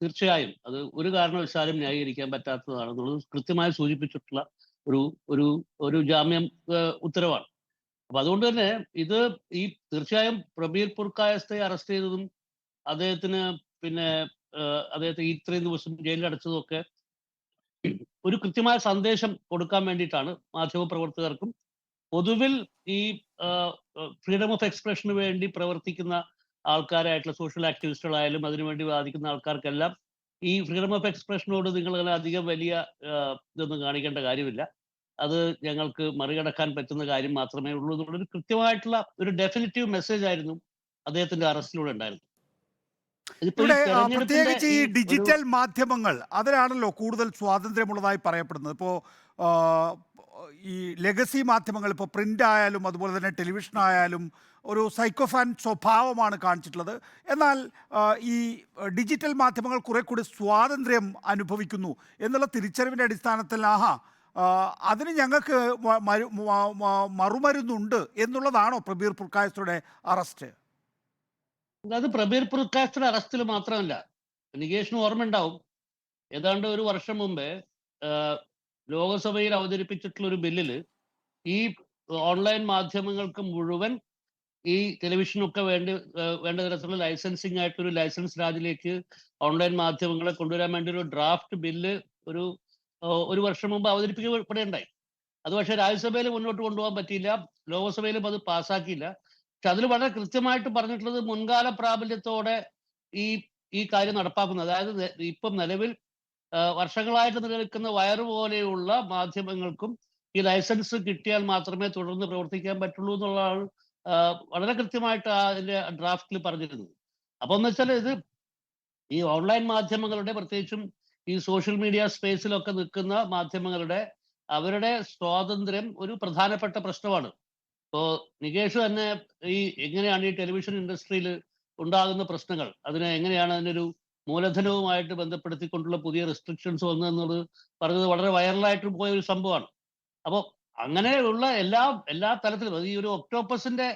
തീർച്ചയായും അത് ഒരു കാരണവശാലും ന്യായീകരിക്കാൻ പറ്റാത്തതാണെന്നുള്ളത് കൃത്യമായി സൂചിപ്പിച്ചിട്ടുള്ള ഒരു ഒരു ഒരു ജാമ്യം ഉത്തരവാണ്. അപ്പൊ അതുകൊണ്ട് തന്നെ ഇത് ഈ തീർച്ചയായും പ്രബീർ പുർക്കായസ്തയെ അറസ്റ്റ് ചെയ്തതും അദ്ദേഹത്തിന് അദ്ദേഹത്തെ ഇത്രയും ദിവസം ജയിലിൽ അടച്ചതും ഒക്കെ ഒരു കൃത്യമായ സന്ദേശം കൊടുക്കാൻ വേണ്ടിയിട്ടാണ് മാധ്യമപ്രവർത്തകർക്കും പൊതുവിൽ ഈ ഫ്രീഡം ഓഫ് എക്സ്പ്രഷന് വേണ്ടി പ്രവർത്തിക്കുന്ന ആൾക്കാരായിട്ടുള്ള സോഷ്യൽ ആക്ടിവിസ്റ്റുകളായാലും അതിനുവേണ്ടി വാദിക്കുന്ന ആൾക്കാർക്കെല്ലാം ഈ ഫ്രീഡം ഓഫ് എക്സ്പ്രഷനോട് നിങ്ങൾ അങ്ങനെ അധികം വലിയ ഇതൊന്നും കാണിക്കേണ്ട കാര്യമില്ല, അത് ഞങ്ങൾക്ക് മറികടക്കാൻ പറ്റുന്ന കാര്യം മാത്രമേ ഉള്ളൂ എന്നുള്ളൊരു കൃത്യമായിട്ടുള്ള ഒരു ഡെഫിനിറ്റീവ് മെസ്സേജ് ആയിരുന്നു അദ്ദേഹത്തിന്റെ അറസ്റ്റിലൂടെ ഉണ്ടായിരുന്നു. പ്രത്യേകിച്ച് ഈ ഡിജിറ്റൽ മാധ്യമങ്ങൾ അതിലാണല്ലോ കൂടുതൽ സ്വാതന്ത്ര്യമുള്ളതായി പറയപ്പെടുന്നത്. ഇപ്പോൾ ഈ ലെഗസി മാധ്യമങ്ങൾ, ഇപ്പോൾ പ്രിന്റ് ആയാലും അതുപോലെ തന്നെ ടെലിവിഷൻ ആയാലും ഒരു സൈക്കോഫാൻ സ്വഭാവമാണ് കാണിച്ചിട്ടുള്ളത്. എന്നാൽ ഈ ഡിജിറ്റൽ മാധ്യമങ്ങൾ കുറെ കൂടി സ്വാതന്ത്ര്യം അനുഭവിക്കുന്നു എന്നുള്ള തിരിച്ചറിവിൻ്റെ അടിസ്ഥാനത്തിൽ അതിന് ഞങ്ങൾക്ക് മറുമരുന്നുണ്ട് എന്നുള്ളതാണോ പ്രബീർ പുർക്കായസ്തയുടെ അറസ്റ്റ്? അത് പ്രബീർ പുർക്കായസ്തയുടെ അറസ്റ്റിൽ മാത്രമല്ല, നികേഷിന് ഓർമ്മയുണ്ടാവും, ഏതാണ്ട് ഒരു വർഷം മുമ്പേ ലോകസഭയിൽ അവതരിപ്പിച്ചിട്ടുള്ള ഒരു ബില്ലിൽ ഈ ഓൺലൈൻ മാധ്യമങ്ങൾക്ക് മുഴുവൻ ഈ ടെലിവിഷനൊക്കെ വേണ്ട തരത്തിലുള്ള ലൈസൻസിങ് ആയിട്ടൊരു ലൈസൻസ് രാജിലേക്ക് ഓൺലൈൻ മാധ്യമങ്ങളെ കൊണ്ടുവരാൻ വേണ്ടി ഒരു ഡ്രാഫ്റ്റ് ബില്ല് ഒരു വർഷം മുമ്പ് അവതരിപ്പിക്കപ്പെടുകയുണ്ടായി. അത് പക്ഷേ രാജ്യസഭയിൽ മുന്നോട്ട് കൊണ്ടുപോകാൻ പറ്റിയില്ല, ലോകസഭയിലും അത് പാസ്സാക്കിയില്ല. പക്ഷെ അതിൽ വളരെ കൃത്യമായിട്ട് പറഞ്ഞിട്ടുള്ളത് മുൻകാല പ്രാബല്യത്തോടെ ഈ കാര്യം നടപ്പാക്കുന്നത്, അതായത് ഇപ്പം നിലവിൽ വർഷങ്ങളായിട്ട് നിലനിൽക്കുന്ന വയറ് പോലെയുള്ള മാധ്യമങ്ങൾക്കും ഈ ലൈസൻസ് കിട്ടിയാൽ മാത്രമേ തുടർന്ന് പ്രവർത്തിക്കാൻ പറ്റുള്ളൂ എന്നുള്ളതാണ് വളരെ കൃത്യമായിട്ട് അതിന്റെ ഡ്രാഫ്റ്റിൽ പറഞ്ഞിരുന്നത്. അപ്പൊ എന്ന് വെച്ചാൽ ഇത് ഈ ഓൺലൈൻ മാധ്യമങ്ങളുടെ, പ്രത്യേകിച്ചും ഈ സോഷ്യൽ മീഡിയ സ്പേസിലൊക്കെ നിൽക്കുന്ന മാധ്യമങ്ങളുടെ അവരുടെ സ്വാതന്ത്ര്യം ഒരു പ്രധാനപ്പെട്ട പ്രശ്നമാണ്. ഇപ്പോ നികേഷ് തന്നെ ഈ എങ്ങനെയാണ് ഈ ടെലിവിഷൻ ഇൻഡസ്ട്രിയിൽ ഉണ്ടാകുന്ന പ്രശ്നങ്ങൾ, അതിനെ എങ്ങനെയാണ് അതിനൊരു മൂലധനവുമായിട്ട് ബന്ധപ്പെടുത്തിക്കൊണ്ടുള്ള പുതിയ റെസ്ട്രിക്ഷൻസ് വന്നതെന്നുള്ളത് പറഞ്ഞത് വളരെ വൈറലായിട്ട് പോയ ഒരു സംഭവമാണ്. അപ്പോൾ അങ്ങനെയുള്ള എല്ലാ തലത്തിലും ഈ ഒരു ഒക്ടോപ്പസിന്റെ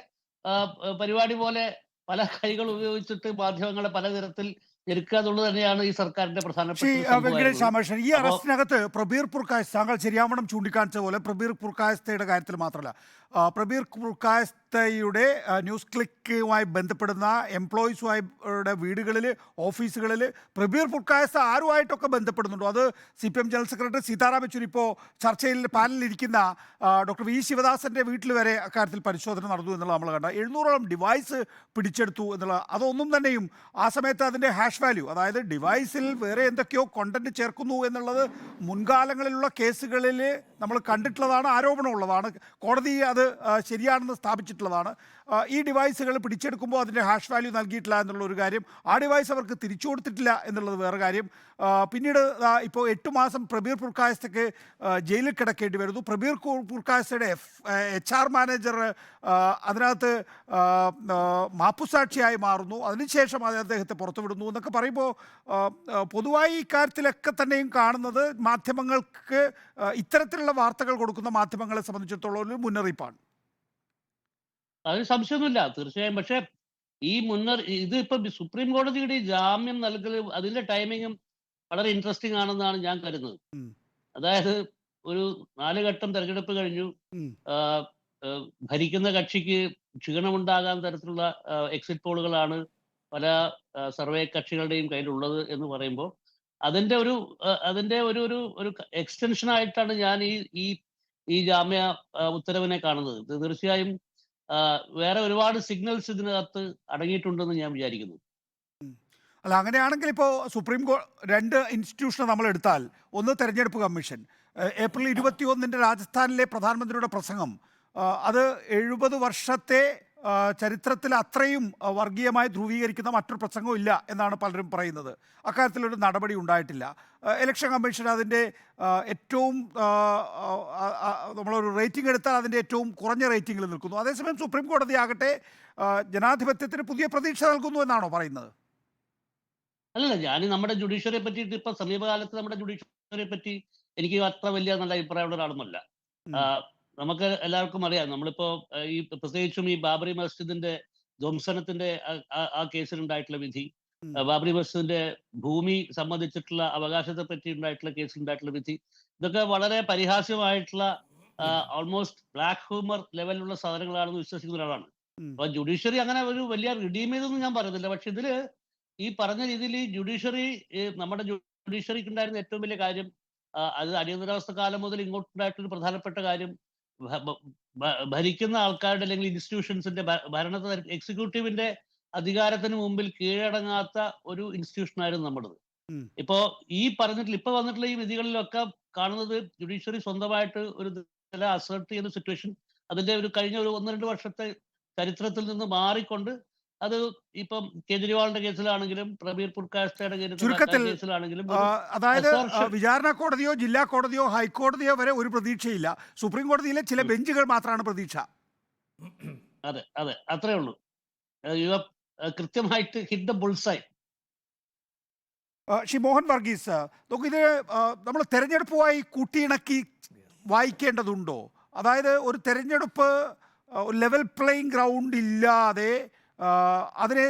പരിപാടി പോലെ പല കൈകൾ ഉപയോഗിച്ചിട്ട് മാധ്യമങ്ങളെ പലതരത്തിൽ ഞെരുക്കുക എന്നുള്ളത് തന്നെയാണ് ഈ സർക്കാരിന്റെ പ്രധാനപ്പെട്ട ശ്രീ ഒരു സംഭവമായിരുന്നു. വെങ്കടേഷ് രാമകൃഷ്ണൻ, ഈ അപ്പോ അറസ്റ്റിനകത്ത് പ്രബീർ പുർക്കായസ്, താങ്കൾ ശരിയാവണം ചൂണ്ടിക്കാണിച്ച പോലെ പ്രബീർ പുർക്കായസ്തയുടെ കാര്യത്തിൽ മാത്രമല്ല, പ്രബീർ പുർക്കായസ്തയുടെ ന്യൂസ് ക്ലിക്കുമായി ബന്ധപ്പെടുന്ന എംപ്ലോയീസുമായിട്ട് വീടുകളിൽ, ഓഫീസുകളിൽ പ്രബീർ പുർക്കായസ്ത ആരുമായിട്ടൊക്കെ ബന്ധപ്പെടുന്നുണ്ടോ? അത് CPM general secretary Sitaram Yechury ഇപ്പോൾ ചർച്ചയിൽ പാനലിലിരിക്കുന്ന ഡോക്ടർ വി ശിവദാസന്റെ വീട്ടിൽ വരെ അക്കാര്യത്തിൽ പരിശോധന നടന്നു എന്നുള്ളത് നമ്മൾ കണ്ട 700ഓളം ഡിവൈസ് പിടിച്ചെടുത്തു എന്നുള്ള, അതൊന്നും തന്നെയും ആ സമയത്ത് അതിൻ്റെ ഹാഷ് വാല്യൂ, അതായത് ഡിവൈസിൽ വേറെ എന്തൊക്കെയോ കോണ്ടന്റ് ചേർക്കുന്നു എന്നുള്ളത് മുൻകാലങ്ങളിലുള്ള കേസുകളിൽ നമ്മൾ കണ്ടിട്ടുള്ളതാണ്, ആരോപണമുള്ളതാണ്, കോടതി അത് ശരിയാണെന്ന് സ്ഥാപിച്ചിട്ടുള്ളതാണ്. ഈ ഡിവൈസുകൾ പിടിച്ചെടുക്കുമ്പോൾ അതിൻ്റെ ഹാഷ് വാല്യൂ നൽകിയിട്ടില്ല എന്നുള്ള ഒരു കാര്യം, ആ ഡിവൈസ് അവർക്ക് തിരിച്ചു കൊടുത്തിട്ടില്ല എന്നുള്ളത് വേറെ കാര്യം. പിന്നീട് ഇപ്പോൾ 8 മാസം പ്രബീർ പുർക്കായസ്തയ്ക്ക് ജയിലിൽ കിടക്കേണ്ടി വരുന്നു. പ്രബീർ പുർക്കായസ്തയുടെ HR മാനേജർ അതിനകത്ത് മാപ്പുസാക്ഷിയായി മാറുന്നു. അതിനുശേഷം അദ്ദേഹത്തെ പുറത്തുവിടുന്നു എന്നൊക്കെ പറയുമ്പോൾ പൊതുവായി ഇക്കാര്യത്തിലൊക്കെ തന്നെയും കാണുന്നത് മാധ്യമങ്ങൾക്ക് ഇത്തരത്തിലുള്ള വാർത്തകൾ കൊടുക്കുന്ന മാധ്യമങ്ങളെ സംബന്ധിച്ചിടത്തോളം ഒരു മുന്നറിയിപ്പാണ്. അതിന് സംശയമൊന്നുമില്ല, തീർച്ചയായും. പക്ഷേ ഈ ഇതിപ്പോ സുപ്രീം കോടതിയുടെ ഈ ജാമ്യം നൽകൽ, അതിന്റെ ടൈമിങ്ങും വളരെ ഇൻട്രസ്റ്റിംഗ് ആണെന്നാണ് ഞാൻ കരുതുന്നത്. അതായത് ഒരു 4 ഘട്ടം തെരഞ്ഞെടുപ്പ് കഴിഞ്ഞു, ഭരിക്കുന്ന കക്ഷിക്ക് ക്ഷീണമുണ്ടാകാൻ തരത്തിലുള്ള എക്സിറ്റ് പോളുകളാണ് പല സർവേ കക്ഷികളുടെയും കയ്യിലുള്ളത് എന്ന് പറയുമ്പോൾ അതിന്റെ ഒരു എക്സ്റ്റൻഷൻ ആയിട്ടാണ് ഞാൻ ഈ ജാമ്യ ഉത്തരവിനെ കാണുന്നത്. ഇത് തീർച്ചയായും വേറെ ഒരുപാട് സിഗ്നൽസ് ഇതിനകത്ത് അടങ്ങിയിട്ടുണ്ടെന്ന് ഞാൻ വിചാരിക്കുന്നു. അല്ല, അങ്ങനെയാണെങ്കിൽ ഇപ്പോൾ സുപ്രീം കോടതി 2 ഇൻസ്റ്റിറ്റ്യൂഷൻ നമ്മൾ എടുത്താൽ, ഒന്ന് തെരഞ്ഞെടുപ്പ് കമ്മീഷൻ, ഏപ്രിൽ 21 രാജസ്ഥാനിലെ പ്രധാനമന്ത്രിയുടെ പ്രസംഗം, അത് 70 വർഷത്തെ ചരിത്രത്തിൽ അത്രയും വർഗീയമായി ധ്രുവീകരിക്കുന്ന മറ്റൊരു പ്രസംഗവും ഇല്ല എന്നാണ് പലരും പറയുന്നത്. അക്കാര്യത്തിലൊരു നടപടി ഉണ്ടായിട്ടില്ല. ഇലക്ഷൻ കമ്മീഷൻ അതിൻ്റെ ഏറ്റവും നമ്മളൊരു റേറ്റിംഗ് എടുത്താൽ അതിൻ്റെ ഏറ്റവും കുറഞ്ഞ റേറ്റിംഗിൽ നിൽക്കുന്നു. അതേസമയം സുപ്രീം കോടതി ആകട്ടെ ജനാധിപത്യത്തിന് പുതിയ പ്രതീക്ഷ നൽകുന്നു എന്നാണോ പറയുന്നത്? അല്ലല്ല, ഞാൻ നമ്മുടെ ജുഡീഷ്യറിയെ പറ്റിയിട്ട് ഇപ്പൊ സമീപകാലത്ത് നമ്മുടെ ജുഡീഷ്യറിയെ പറ്റി എനിക്ക് അത്ര വലിയ നല്ല അഭിപ്രായമുള്ള ഒരാളൊന്നുമല്ല. നമുക്ക് എല്ലാവർക്കും അറിയാം, നമ്മളിപ്പോ ഈ പ്രത്യേകിച്ചും ഈ ബാബറി മസ്ജിദിന്റെ ധ്വംസനത്തിന്റെ ആ കേസിലുണ്ടായിട്ടുള്ള വിധി, ബാബറി മസ്ജിദിന്റെ ഭൂമി സംബന്ധിച്ചിട്ടുള്ള അവകാശത്തെ പറ്റി ഉണ്ടായിട്ടുള്ള കേസിലുണ്ടായിട്ടുള്ള വിധി, ഇതൊക്കെ വളരെ പരിഹാസ്യമായിട്ടുള്ള ഓൾമോസ്റ്റ് ബ്ലാക്ക് ഹ്യൂമർ ലെവലിലുള്ള സാധനങ്ങളാണെന്ന് വിശ്വസിക്കുന്ന ഒരാളാണ്. അപ്പൊ ജുഡീഷ്യറി അങ്ങനെ ഒരു വലിയ റിഡീം ചെയ്തൊന്നും ഞാൻ പറയുന്നില്ല. പക്ഷെ ഇതില് ഈ പറഞ്ഞ രീതിയിൽ ഈ ജുഡീഷ്യറി, നമ്മുടെ ജുഡീഷ്യറിക്ക് ഉണ്ടായിരുന്ന ഏറ്റവും വലിയ കാര്യം, അത് അടിയന്തരാവസ്ഥ കാലം മുതൽ ഇങ്ങോട്ടുണ്ടായിട്ടൊരു പ്രധാനപ്പെട്ട കാര്യം, ഭരിക്കുന്ന ആൾക്കാരുടെ അല്ലെങ്കിൽ ഇൻസ്റ്റിറ്റ്യൂഷൻസിന്റെ എക്സിക്യൂട്ടീവിന്റെ അധികാരത്തിന് മുമ്പിൽ കീഴടങ്ങാത്ത ഒരു ഇൻസ്റ്റിറ്റ്യൂഷനായിരുന്നു നമ്മുടേത്. ഇപ്പോ ഇപ്പൊ വന്നിട്ടുള്ള ഈ വിധികളിലൊക്കെ കാണുന്നത് ജുഡീഷ്യറി സ്വന്തമായിട്ട് ഒരു ചില അസേർട്ട് ചെയ്യുന്ന സിറ്റുവേഷൻ, അതിന്റെ ഒരു കഴിഞ്ഞ ഒരു 1-2 വർഷത്തെ ചരിത്രത്തിൽ നിന്ന് മാറിക്കൊണ്ട്, അത് ഇപ്പം കേജ്രിവാളിന്റെ കേസിലാണെങ്കിലും പ്രബീർ പുർക്കായസ്തയുടെ കേസിലാണെങ്കിലും, അതായത് വിചാരണ കോടതിയോ ജില്ലാ കോടതിയോ ഹൈക്കോടതിയോ വരെ ഒരു പ്രതീക്ഷയില്ല. സുപ്രീം കോടതിയിലെ ചില ബെഞ്ചുകൾ മാത്രമാണ് പ്രതീക്ഷ. അതെ അതെ, അത്രേ ഉള്ളൂ. കൃത്യമായിട്ട് hit the bullseye. Shri Mohan Varghese, നമുക്കിത് നമ്മൾ തെരഞ്ഞെടുപ്പുമായി കൂട്ടിയിണക്കി വായിക്കേണ്ടതുണ്ടോ? അതായത് ഒരു തെരഞ്ഞെടുപ്പ് ലെവൽ പ്ലേയിങ് ഗ്രൗണ്ട് ഇല്ലാതെ അതിനെ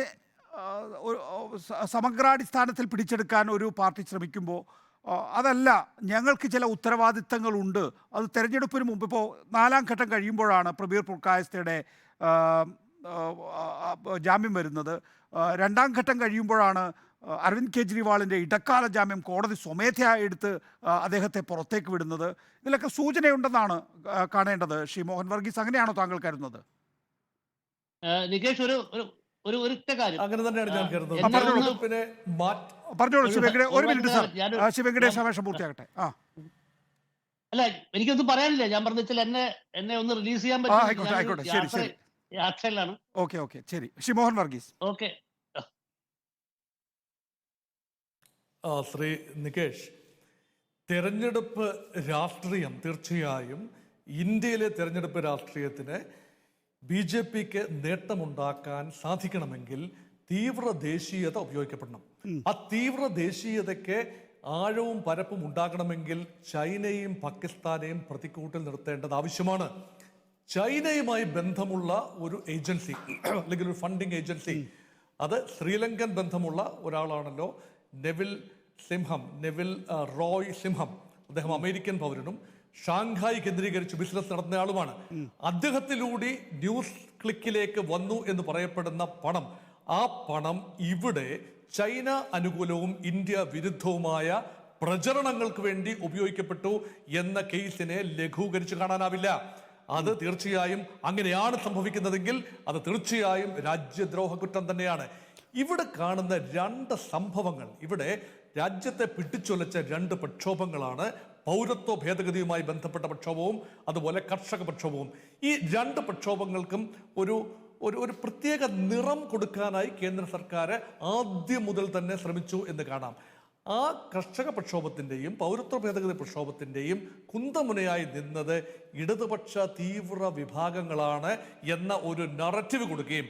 സമഗ്രാടിസ്ഥാനത്തിൽ പിടിച്ചെടുക്കാൻ ഒരു പാർട്ടി ശ്രമിക്കുമ്പോൾ, അതല്ല, ഞങ്ങൾക്ക് ചില ഉത്തരവാദിത്തങ്ങളുണ്ട്, അത് തെരഞ്ഞെടുപ്പിന് മുമ്പ്, ഇപ്പോൾ 4ാം ഘട്ടം കഴിയുമ്പോഴാണ് പ്രബീർ പുർക്കായസ്തയുടെ ജാമ്യം വരുന്നത്, 2ാം ഘട്ടം കഴിയുമ്പോഴാണ് അരവിന്ദ് കെജ്രിവാളിൻ്റെ ഇടക്കാല ജാമ്യം കോടതി സ്വമേധയാ എടുത്ത് അദ്ദേഹത്തെ പുറത്തേക്ക് വിടുന്നത്. ഇതിലൊക്കെ സൂചനയുണ്ടെന്നാണ് കാണേണ്ടത്. ശ്രീ മോഹൻ വർഗീസ്, അങ്ങനെയാണോ താങ്കൾ കരുതുന്നത്? നികേഷ്, ഒരു ഒരൊറ്റ കാര്യം അങ്ങനെ തന്നെയാണ് ഞാൻ കരുതുന്നത്. പറഞ്ഞോളൂ ശ്രീ വെങ്കടേഷ്, 1 മിനിറ്റ് സാർ, ശ്രീ വെങ്കടേഷ് രാമകൃഷ്ണൻ പൂർത്തിയാകട്ടെ. അല്ല, എനിക്കൊന്നും പറയാനില്ല. ഞാൻ പറഞ്ഞാൽ എന്നെ ഒന്ന് റിലീസ് ചെയ്യാൻ ആയിക്കോട്ടെ, ശരി ശരി. യാത്രയിലാണ്. ഓക്കെ ശരി. ഷിമോഹൻ വർഗീസ്. ഓക്കെ. ശ്രീ നികേഷ്, തെരഞ്ഞെടുപ്പ് രാഷ്ട്രീയം തീർച്ചയായും ഇന്ത്യയിലെ തെരഞ്ഞെടുപ്പ് രാഷ്ട്രീയത്തിന് BJPക്ക് നേട്ടമുണ്ടാക്കാൻ സാധിക്കണമെങ്കിൽ തീവ്ര ദേശീയത ഉപയോഗിക്കപ്പെടണം. ആ തീവ്ര ദേശീയതയ്ക്ക് ആഴവും പരപ്പും ഉണ്ടാകണമെങ്കിൽ ചൈനയും പാകിസ്ഥാനെയും പ്രതിക്കൂട്ടിൽ നിർത്തേണ്ടത് ആവശ്യമാണ്. ചൈനയുമായി ബന്ധമുള്ള ഒരു ഏജൻസി അല്ലെങ്കിൽ ഒരു ഫണ്ടിങ് ഏജൻസി, അത് ശ്രീലങ്കൻ ബന്ധമുള്ള ഒരാളാണല്ലോ നെവിൽ റോയ് സിംഹം. അദ്ദേഹം അമേരിക്കൻ പൗരനും ഷാങ്ഹായ് കേന്ദ്രീകരിച്ച് ബിസിനസ് നടന്ന ആളുമാണ്. അദ്ദേഹത്തിലൂടെ ന്യൂസ് ക്ലിക്കിലേക്ക് വന്നു എന്ന് പറയപ്പെടുന്ന പണം, ആ പണം ഇവിടെ ചൈന അനുകൂലവും ഇന്ത്യ വിരുദ്ധവുമായ പ്രചരണങ്ങൾക്ക് വേണ്ടി ഉപയോഗിക്കപ്പെട്ടു എന്ന കേസിനെ ലഘൂകരിച്ച് കാണാനാവില്ല. അത് തീർച്ചയായും അങ്ങനെയാണ് സംഭവിക്കുന്നതെങ്കിൽ അത് തീർച്ചയായും രാജ്യദ്രോഹ കുറ്റം തന്നെയാണ്. ഇവിടെ കാണുന്ന രണ്ട് സംഭവങ്ങൾ, ഇവിടെ രാജ്യത്തെ പിടിച്ചൊലച്ച രണ്ട് പ്രക്ഷോഭങ്ങളാണ്. പൗരത്വ ഭേദഗതിയുമായി ബന്ധപ്പെട്ട പ്രക്ഷോഭവും അതുപോലെ കർഷക പ്രക്ഷോഭവും. ഈ രണ്ട് പ്രക്ഷോഭങ്ങൾക്കും ഒരു പ്രത്യേക നിറം കൊടുക്കാനായി കേന്ദ്ര സർക്കാർ ആദ്യം മുതൽ തന്നെ ശ്രമിച്ചു എന്ന് കാണാം. ആ കർഷക പ്രക്ഷോഭത്തിൻ്റെയും പൗരത്വ ഭേദഗതി പ്രക്ഷോഭത്തിൻ്റെയും കുന്തമുനയായി നിന്നത് ഇടതുപക്ഷ തീവ്ര വിഭാഗങ്ങളാണ് എന്ന ഒരു നറേറ്റീവ് കൊടുക്കുകയും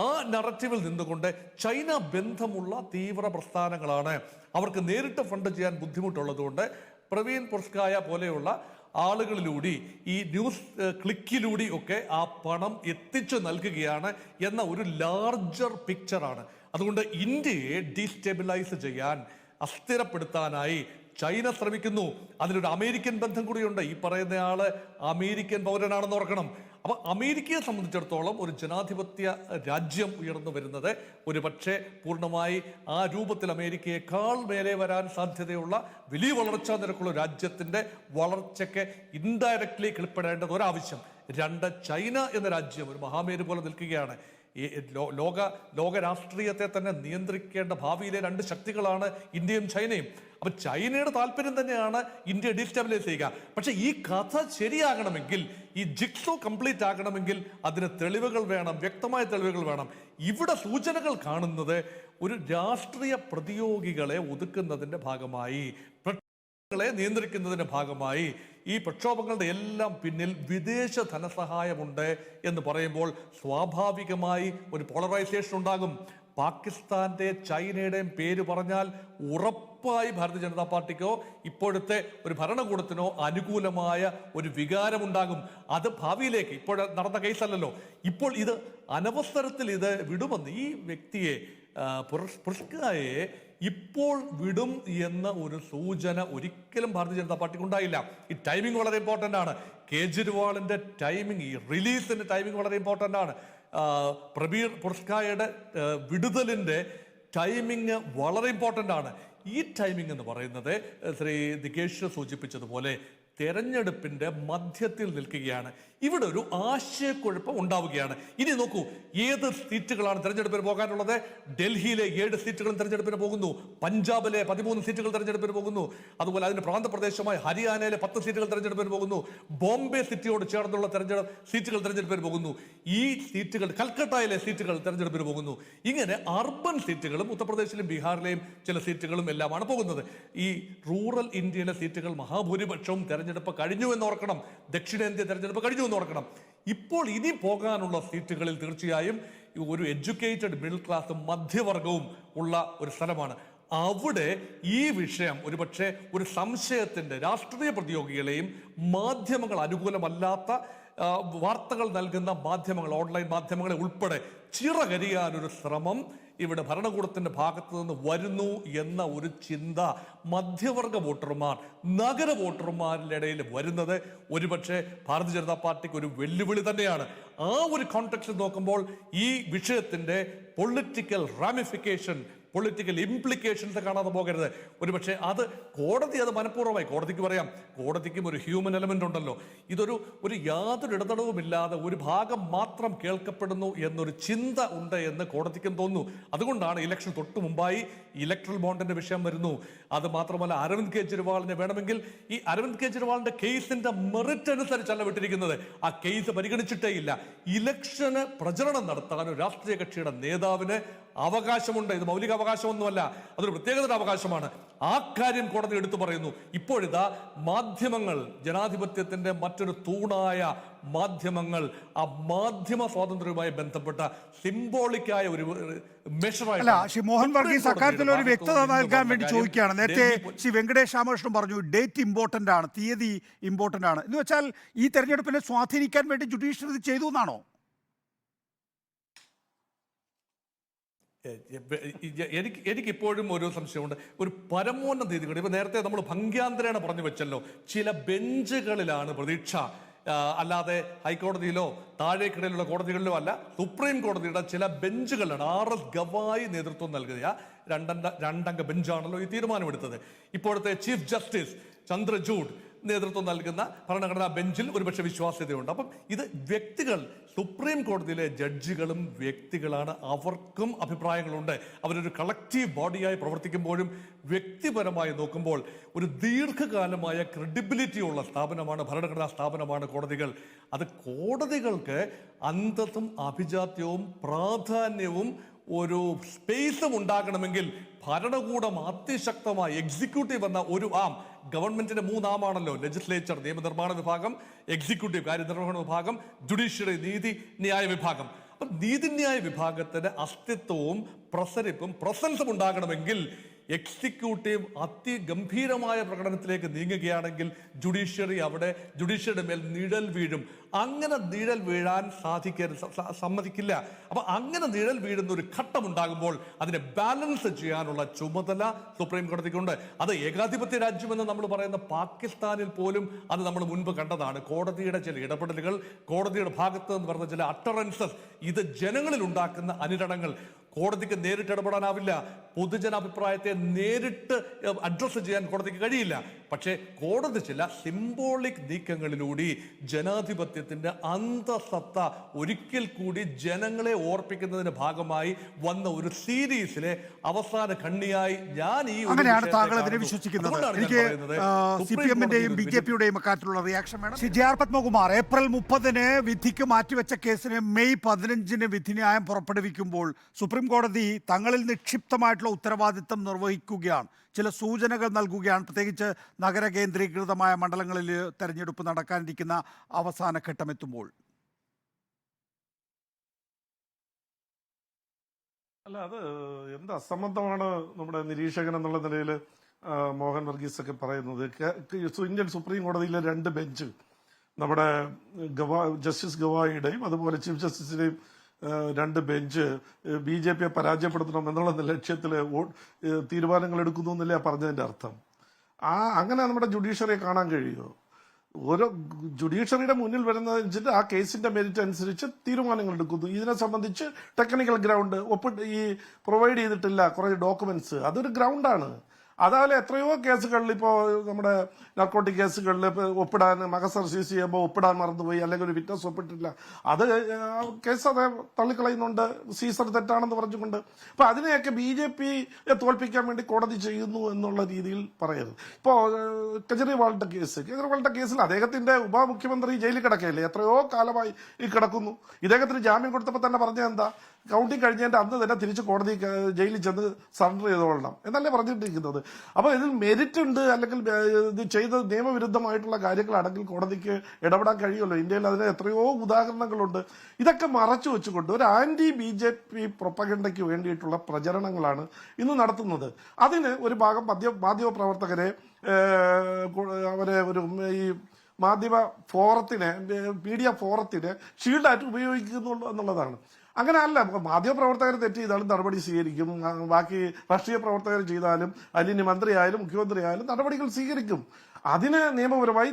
ആ നറേറ്റീവിൽ നിന്നുകൊണ്ട് ചൈന ബന്ധമുള്ള തീവ്ര പ്രസ്ഥാനങ്ങളാണ്, അവർക്ക് നേരിട്ട് ഫണ്ട് ചെയ്യാൻ ബുദ്ധിമുട്ടുള്ളതുകൊണ്ട് പ്രവീൺ പൊർസ്കായ പോലെയുള്ള ആളുകളിലൂടെ ഈ ന്യൂസ് ക്ലിക്കിലൂടെ ഒക്കെ ആ പണം എത്തിച്ചു നൽകുകയാണ് എന്ന ഒരു ലാർജർ പിക്ചറാണ്. അതുകൊണ്ട് ഇന്ത്യയെ ഡീസ്റ്റെബിലൈസ് ചെയ്യാൻ, അസ്ഥിരപ്പെടുത്താനായി ചൈന ശ്രമിക്കുന്നു. അതിലൊരു അമേരിക്കൻ ബന്ധം കൂടിയുണ്ട്. ഈ പറയുന്നയാള് അമേരിക്കൻ പൗരനാണെന്ന് ഓർക്കണം. അപ്പൊ അമേരിക്കയെ സംബന്ധിച്ചിടത്തോളം ഒരു ജനാധിപത്യ രാജ്യം ഉയർന്നു വരുന്നത് ഒരു പക്ഷേ പൂർണ്ണമായി ആ രൂപത്തിൽ അമേരിക്കയെക്കാൾ മേലെ വരാൻ സാധ്യതയുള്ള വലിയ വളർച്ചാ നിരക്കുള്ള രാജ്യത്തിന്റെ വളർച്ചയ്ക്ക് ഇൻഡയറക്ട്ലി കിളിപ്പെടേണ്ടത് ഒരാവശ്യം. രണ്ട്, ചൈന എന്ന രാജ്യം ഒരു മഹാമേരു പോലെ നിൽക്കുകയാണ്. ഈ ലോക രാഷ്ട്രീയത്തെ തന്നെ നിയന്ത്രിക്കേണ്ട ഭാവിയിലെ രണ്ട് ശക്തികളാണ് ഇന്ത്യയും ചൈനയും. അപ്പൊ ചൈനയുടെ താല്പര്യം തന്നെയാണ് ഇന്ത്യ ഡീസ്റ്റെബിലൈസ് ചെയ്യുക. പക്ഷെ ഈ കഥ ശരിയാകണമെങ്കിൽ, ഈ ജിക്സോ കംപ്ലീറ്റ് ആകണമെങ്കിൽ അതിന് തെളിവുകൾ വേണം, വ്യക്തമായ തെളിവുകൾ വേണം. ഇവിടെ സൂചനകൾ കാണുന്നത് ഒരു രാഷ്ട്രീയ പ്രതിയോഗികളെ ഒതുക്കുന്നതിന്റെ ഭാഗമായി, നിയന്ത്രിക്കുന്നതിന്റെ ഭാഗമായി ഈ പ്രക്ഷോഭങ്ങളുടെ എല്ലാം പിന്നിൽ വിദേശ ധനസഹായമുണ്ട് എന്ന് പറയുമ്പോൾ സ്വാഭാവികമായി ഒരു പോളറൈസേഷൻ ഉണ്ടാകും. പാകിസ്ഥാന്റെ ചൈനയുടെയും പേര് പറഞ്ഞാൽ ഉറപ്പായി ഭാരതീയ ജനതാ പാർട്ടിക്കോ ഇപ്പോഴത്തെ ഒരു ഭരണകൂടത്തിനോ അനുകൂലമായ ഒരു വികാരമുണ്ടാകും. അത് ഭാവിയിലേക്ക്, ഇപ്പോൾ നടന്ന കേസല്ലല്ലോ, ഇപ്പോൾ ഇത് അനവസരത്തിൽ ഇത് വിടുമെന്ന് ഈ വ്യക്തിയെ പുരസ്കായെ ഇപ്പോൾ വിടും എന്ന ഒരു സൂചന ഒരിക്കലും ഭാരതീയ ജനതാ പാർട്ടിക്ക് ഉണ്ടായില്ല. ഈ ടൈമിംഗ് വളരെ ഇമ്പോർട്ടൻ്റ് ആണ്. കേജ്രിവാളിന്റെ ടൈമിംഗ്, ഈ റിലീസിന്റെ ടൈമിംഗ് വളരെ ഇമ്പോർട്ടൻ്റ് ആണ്. പ്രബീർ പുരസ്കാരയുടെ വിടുതലിന്റെ ടൈമിംഗ് വളരെ ഇമ്പോർട്ടൻ്റ് ആണ്. ഈ ടൈമിംഗ് എന്ന് പറയുന്നത് ശ്രീ നികേഷ് സൂചിപ്പിച്ചതുപോലെ തെരഞ്ഞെടുപ്പിന്റെ മധ്യത്തിൽ നിൽക്കുകയാണ്. ഇവിടെ ഒരു ആശയക്കുഴപ്പം ഉണ്ടാവുകയാണ്. ഇനി നോക്കൂ, ഏത് സീറ്റുകളാണ് തെരഞ്ഞെടുപ്പിന് പോകാനുള്ളത്? ഡൽഹിയിലെ 7 സീറ്റുകളും തെരഞ്ഞെടുപ്പിന് പോകുന്നു. പഞ്ചാബിലെ 13 സീറ്റുകൾ തെരഞ്ഞെടുപ്പിന് പോകുന്നു. അതുപോലെ അതിന്റെ പ്രാന്തപ്രദേശമായ ഹരിയാനയിലെ 10 സീറ്റുകൾ തെരഞ്ഞെടുപ്പിന് പോകുന്നു. ബോംബെ സിറ്റിയോട് ചേർന്നുള്ള സീറ്റുകൾ തെരഞ്ഞെടുപ്പിന് പോകുന്നു. ഈ സീറ്റുകൾ, കൽക്കട്ടയിലെ സീറ്റുകൾ തെരഞ്ഞെടുപ്പിന് പോകുന്നു. ഇങ്ങനെ അർബൻ സീറ്റുകളും ഉത്തർപ്രദേശിലും ബീഹാറിലെയും ചില സീറ്റുകളും എല്ലാമാണ് പോകുന്നത്. ഈ റൂറൽ ഇന്ത്യയിലെ സീറ്റുകൾ മഹാഭൂരിപക്ഷവും തെരഞ്ഞെടുപ്പ് കഴിഞ്ഞു എന്നോർക്കണം. ദക്ഷിണേന്ത്യ തെരഞ്ഞെടുപ്പ് കഴിഞ്ഞു എന്നോർക്കണം. ഇപ്പോൾ ഇനി പോകാനുള്ള സീറ്റുകളിൽ തീർച്ചയായും ഒരു എഡ്യൂക്കേറ്റഡ് മിഡിൽ ക്ലാസ് മധ്യവർഗവും ഉള്ള ഒരു സ്ഥലമാണ്. അവിടെ ഈ വിഷയം ഒരുപക്ഷെ ഒരു സംശയത്തിന്റെ, രാഷ്ട്രീയ പ്രതിയോഗികളെയും മാധ്യമങ്ങൾ അനുകൂലമല്ലാത്ത വാർത്തകൾ നൽകുന്ന മാധ്യമങ്ങൾ, ഓൺലൈൻ മാധ്യമങ്ങളെ ഉൾപ്പെടെ ചിറകരിയാനൊരു ശ്രമം ഇവിടെ ഭരണകൂടത്തിന്റെ ഭാഗത്തു നിന്ന് വരുന്നു എന്ന ഒരു ചിന്ത മധ്യവർഗ വോട്ടർമാർ, നഗര വോട്ടർമാരുടെ ഇടയിൽ വരുന്നത് ഒരുപക്ഷെ ഭാരതീയ ജനതാ പാർട്ടിക്ക് ഒരു വെല്ലുവിളി തന്നെയാണ്. ആ ഒരു കോണ്ടെക്സ്റ്റിൽ നോക്കുമ്പോൾ ഈ വിഷയത്തിന്റെ പൊളിറ്റിക്കൽ റാമിഫിക്കേഷൻ, പൊളിറ്റിക്കൽ ഇംപ്ലിക്കേഷൻസ് കാണാതെ പോകരുത്. ഒരുപക്ഷെ അത് കോടതി അത് മനഃപൂർവ്വമായി, കോടതിക്ക് പറയാം, കോടതിക്കും ഒരു ഹ്യൂമൻ എലമെന്റ് ഉണ്ടല്ലോ. ഇതൊരു യാതൊരു ഇടതടവുമില്ലാതെ ഒരു ഭാഗം മാത്രം കേൾക്കപ്പെടുന്നു എന്നൊരു ചിന്ത ഉണ്ട് എന്ന് കോടതിക്കും തോന്നുന്നു. അതുകൊണ്ടാണ് ഇലക്ഷൻ തൊട്ടു മുമ്പായി ഇലക്ട്രൽ ബോണ്ടിന്റെ വിഷയം വരുന്നു. അത് മാത്രമല്ല, അരവിന്ദ് കെജ്രിവാളിനെ വേണമെങ്കിൽ ഈ അരവിന്ദ് കെജ്രിവാളിന്റെ കേസിന്റെ മെറിറ്റ് അനുസരിച്ചല്ല വിട്ടിരിക്കുന്നത്. ആ കേസ് പരിഗണിച്ചിട്ടേ ഇല്ല. ഇലക്ഷന് പ്രചരണം നടത്താൻ ഒരു രാഷ്ട്രീയ കക്ഷിയുടെ നേതാവിന് അവകാശമുണ്ട്. ഇത് മൗലിക അവകാശമൊന്നുമല്ല, അതൊരു പ്രത്യേകതയുടെ അവകാശമാണ്. ആ കാര്യം കോടതി എടുത്തു പറയുന്നു. ഇപ്പോഴിതാ മാധ്യമങ്ങൾ, ജനാധിപത്യത്തിന്റെ മറ്റൊരു തൂണായ മാധ്യമങ്ങൾ, ആ മാധ്യമ സ്വാതന്ത്ര്യവുമായി ബന്ധപ്പെട്ട സിംബോളിക്കായ ഒരു അല്ല, ശ്രീ മോഹൻ വർഗീസ് അക്കാര്യത്തിൽ ഒരു വ്യക്തത നൽകാൻ വേണ്ടി ചോദിക്കുകയാണ്. നേരത്തെ ശ്രീ വെങ്കടേഷ് രാമകൃഷ്ണൻ പറഞ്ഞു ഡേറ്റ് ഇമ്പോർട്ടന്റ് ആണ്, തീയതി ഇമ്പോർട്ടന്റ് ആണ് എന്ന് വെച്ചാൽ ഈ തെരഞ്ഞെടുപ്പിനെ സ്വാധീനിക്കാൻ വേണ്ടി ജുഡീഷ്യറി ഇത് ചെയ്തു എന്നാണോ? എനിക്കിപ്പോഴും ഒരു സംശയമുണ്ട്. ഒരു പരമോന്നത നീതികൾ ഇപ്പൊ നേരത്തെ നമ്മൾ ഭംഗ്യാന്തരേണ പറഞ്ഞു വെച്ചല്ലോ, ചില ബെഞ്ചുകളിലാണ് പ്രതീക്ഷ, അല്ലാതെ ഹൈക്കോടതിയിലോ താഴേക്കിടയിലുള്ള കോടതികളിലോ അല്ല, സുപ്രീം കോടതിയുടെ ചില ബെഞ്ചുകളിലാണ്. RS ഗവായി നേതൃത്വം നൽകിയ രണ്ടംഗ ബെഞ്ചാണല്ലോ ഈ തീരുമാനമെടുത്തത്. ഇപ്പോഴത്തെ ചീഫ് ജസ്റ്റിസ് ചന്ദ്രചൂഡ് നേതൃത്വം നൽകുന്ന ഭരണഘടനാ ബെഞ്ചിൽ ഒരുപക്ഷെ വിശ്വാസ്യതയുണ്ട്. അപ്പം ഇത് വ്യക്തികൾ, സുപ്രീം കോടതിയിലെ ജഡ്ജികളും വ്യക്തികളാണ്, അവർക്കും അഭിപ്രായങ്ങളുണ്ട്. അവരൊരു കളക്റ്റീവ് ബോഡിയായി പ്രവർത്തിക്കുമ്പോഴും വ്യക്തിപരമായി നോക്കുമ്പോൾ ഒരു ദീർഘകാലമായ ക്രെഡിബിലിറ്റി ഉള്ള സ്ഥാപനമാണ്, ഭരണഘടനാ സ്ഥാപനമാണ് കോടതികൾ. അത് കോടതികൾക്ക് അന്തസ്സും അഭിജാത്യവും പ്രാധാന്യവും ഒരു സ്പേസും ഉണ്ടാകണമെങ്കിൽ ഭരണകൂടം അതിശക്തമായി, എക്സിക്യൂട്ടീവ് എന്ന ഒരു ആം, ഗവൺമെന്റിന്റെ 3 ആമാണല്ലോ, ലെജിസ്ലേച്ചർ നിയമനിർമ്മാണ വിഭാഗം, എക്സിക്യൂട്ടീവ് കാര്യനിർവഹണ വിഭാഗം, ജുഡീഷ്യറി നീതി ന്യായ വിഭാഗം. അപ്പൊ നീതിന്യായ വിഭാഗത്തിന്റെ അസ്തിത്വവും പ്രസരിപ്പും പ്രസൻസും ഉണ്ടാകണമെങ്കിൽ എക്സിക്യൂട്ടീവ് അതിഗംഭീരമായ പ്രകടനത്തിലേക്ക് നീങ്ങുകയാണെങ്കിൽ ജുഡീഷ്യറിയുടെ മേൽ നിഴൽ വീഴും. അങ്ങനെ നിഴൽ വീഴാൻ സമ്മതിക്കില്ല. അപ്പൊ അങ്ങനെ നിഴൽ വീഴുന്ന ഒരു ഘട്ടം ഉണ്ടാകുമ്പോൾ അതിനെ ബാലൻസ് ചെയ്യാനുള്ള ചുമതല സുപ്രീം കോടതിക്കുണ്ട്. അത് ഏകാധിപത്യ രാജ്യമെന്ന് നമ്മൾ പറയുന്ന പാകിസ്ഥാനിൽ പോലും അത് നമ്മൾ മുൻപ് കണ്ടതാണ്. കോടതിയുടെ ചില ഇടപെടലുകൾ, കോടതിയുടെ ഭാഗത്ത് നിന്ന് വരുന്ന ചില അട്ടറൻസസ്, ഇത് ജനങ്ങളിൽ ഉണ്ടാക്കുന്ന അനുരണങ്ങൾ. കോടതിക്ക് നേരിട്ട് ഇടപെടാനാവില്ല, പൊതുജനാഭിപ്രായത്തെ നേരിട്ട് അഡ്രസ്സ് ചെയ്യാൻ കോടതിക്ക് കഴിയില്ല. പക്ഷേ കോടതി ചില സിംബോളിക് നീക്കങ്ങളിലൂടെ ജനാധിപത്യത്തിന്റെ അന്തസത്ത ഒരിക്കൽ കൂടി ജനങ്ങളെ ഓർപ്പിക്കുന്നതിന്റെ ഭാഗമായി വന്ന ഒരു സീരീസിലെ അവസാന ഖണ്ഡിയായി ഞാൻ ഈ അങ്ങനെയാണ് താങ്കൾ അതിനെ വിശ്വസിക്കുന്നത്. എനിക്ക് CPM-ന്റെയും BJP-യുടെയും അക്കാര്യത്തിലുള്ള റിയാക്ഷൻ വേണം. ശ്രീ JR പത്മകുമാർ, ഏപ്രിൽ 30-ന് വിധിക്ക് മാറ്റിവെച്ച കേസിന് മെയ് 15-ന് വിധിന്യായം പുറപ്പെടുവിക്കുമ്പോൾ സുപ്രീം കോടതി തങ്ങളിൽ നിക്ഷിപ്തമായിട്ടുള്ള ഉത്തരവാദിത്തം നിർവഹിക്കുകയാണ്, ചില സൂചനകൾ നൽകുകയാണ്. പ്രത്യേകിച്ച് നഗര കേന്ദ്രീകൃതമായ മണ്ഡലങ്ങളിൽ തെരഞ്ഞെടുപ്പ് നടക്കാനിരിക്കുന്ന അവസാന ഘട്ടമെത്തുമ്പോൾ. അല്ല, അത് എന്ത് അസംബന്ധമാണ് നമ്മുടെ നിരീക്ഷകൻ എന്നുള്ള നിലയിൽ മോഹൻ വർഗീസ് ഒക്കെ പറയുന്നത്. ഇന്ത്യൻ സുപ്രീം കോടതിയിലെ 2 ബെഞ്ച്, നമ്മുടെ ജസ്റ്റിസ് ഗവായിയുടെയും അതുപോലെ ചീഫ് ജസ്റ്റിസിന്റെയും 2 ബെഞ്ച് BJP-യെ പരാജയപ്പെടുത്തണം എന്നുള്ള ലക്ഷ്യത്തിൽ തീരുമാനങ്ങൾ എടുക്കുന്നു എന്നല്ലേ പറഞ്ഞതിന്റെ അർത്ഥം. അങ്ങനെ നമ്മുടെ ജുഡീഷ്യറിയെ കാണാൻ കഴിയുമോ? ഓരോ ജുഡീഷ്യറിയുടെ മുന്നിൽ വരുന്നതനുസരിച്ച് ആ കേസിന്റെ മെറിറ്റ് അനുസരിച്ച് തീരുമാനങ്ങൾ എടുക്കുന്നു. ഇതിനെ സംബന്ധിച്ച് ടെക്നിക്കൽ ഗ്രൗണ്ട് ഈ പ്രൊവൈഡ് ചെയ്തിട്ടില്ല കുറെ ഡോക്യുമെന്റ്സ്, അതൊരു ഗ്രൗണ്ടാണ്. അതുപോലെ എത്രയോ കേസുകളിൽ, ഇപ്പോൾ നമ്മുടെ നർക്കോട്ടിക് കേസുകളിൽ ഒപ്പിടാൻ മകസർ സീസ് ചെയ്യുമ്പോൾ ഒപ്പിടാൻ മറന്നുപോയി, അല്ലെങ്കിൽ ഒരു വിറ്റ്നസ് ഒപ്പിട്ടില്ല, അത് കേസ് അത് തള്ളിക്കളയുന്നുണ്ട്, സീസർ തെറ്റാണെന്ന് പറഞ്ഞുകൊണ്ട്. അപ്പൊ അതിനെയൊക്കെ BJP-യെ തോൽപ്പിക്കാൻ വേണ്ടി കോടതി ചെയ്യുന്നു എന്നുള്ള രീതിയിൽ പറയരുത്. ഇപ്പോ കേജ്രിവാളിന്റെ കേസിൽ അദ്ദേഹത്തിന്റെ ഉപമുഖ്യമന്ത്രി ജയിലിൽ കിടക്കുകയല്ലേ, എത്രയോ കാലമായി ഈ കിടക്കുന്നു. ഇദ്ദേഹത്തിന് ജാമ്യം കൊടുത്തപ്പോൾ തന്നെ പറഞ്ഞത് എന്താ, കൗണ്ടിങ് കഴിഞ്ഞതിന്റെ അന്ന് തന്നെ തിരിച്ച് കോടതി ജയിലിൽ ചെന്ന് സറണ്ടർ ചെയ്തോളണം എന്നല്ലേ പറഞ്ഞിട്ടിരിക്കുന്നത്. അപ്പൊ ഇതിൽ മെരിറ്റ് ഉണ്ട്, അല്ലെങ്കിൽ ഇത് ചെയ്ത നിയമവിരുദ്ധമായിട്ടുള്ള കാര്യങ്ങളാണെങ്കിൽ കോടതിക്ക് ഇടപെടാൻ കഴിയുമല്ലോ. ഇന്ത്യയിൽ അതിന് എത്രയോ ഉദാഹരണങ്ങളുണ്ട്. ഇതൊക്കെ മറച്ചു വെച്ചുകൊണ്ട് ഒരു BJP പ്രൊപ്പഗണ്ടയ്ക്ക് വേണ്ടിയിട്ടുള്ള പ്രചരണങ്ങളാണ് ഇന്ന് നടത്തുന്നത്. അതിന് ഒരു ഭാഗം മാധ്യമ പ്രവർത്തകരെ അവരെ ഒരു ഈ മാധ്യമ ഫോറത്തിനെ, മീഡിയ ഫോറത്തിനെ ഷീൽഡായിട്ട് ഉപയോഗിക്കുന്നു എന്നുള്ളതാണ്. അങ്ങനെ അല്ല, മാധ്യമപ്രവർത്തകർ തെറ്റ് ചെയ്താലും നടപടി സ്വീകരിക്കും, ബാക്കി രാഷ്ട്രീയ പ്രവർത്തകർ ചെയ്താലും, അല്ലെങ്കിൽ മന്ത്രിയായാലും മുഖ്യമന്ത്രിയായാലും നടപടികൾ സ്വീകരിക്കും. അതിന് നിയമപരമായി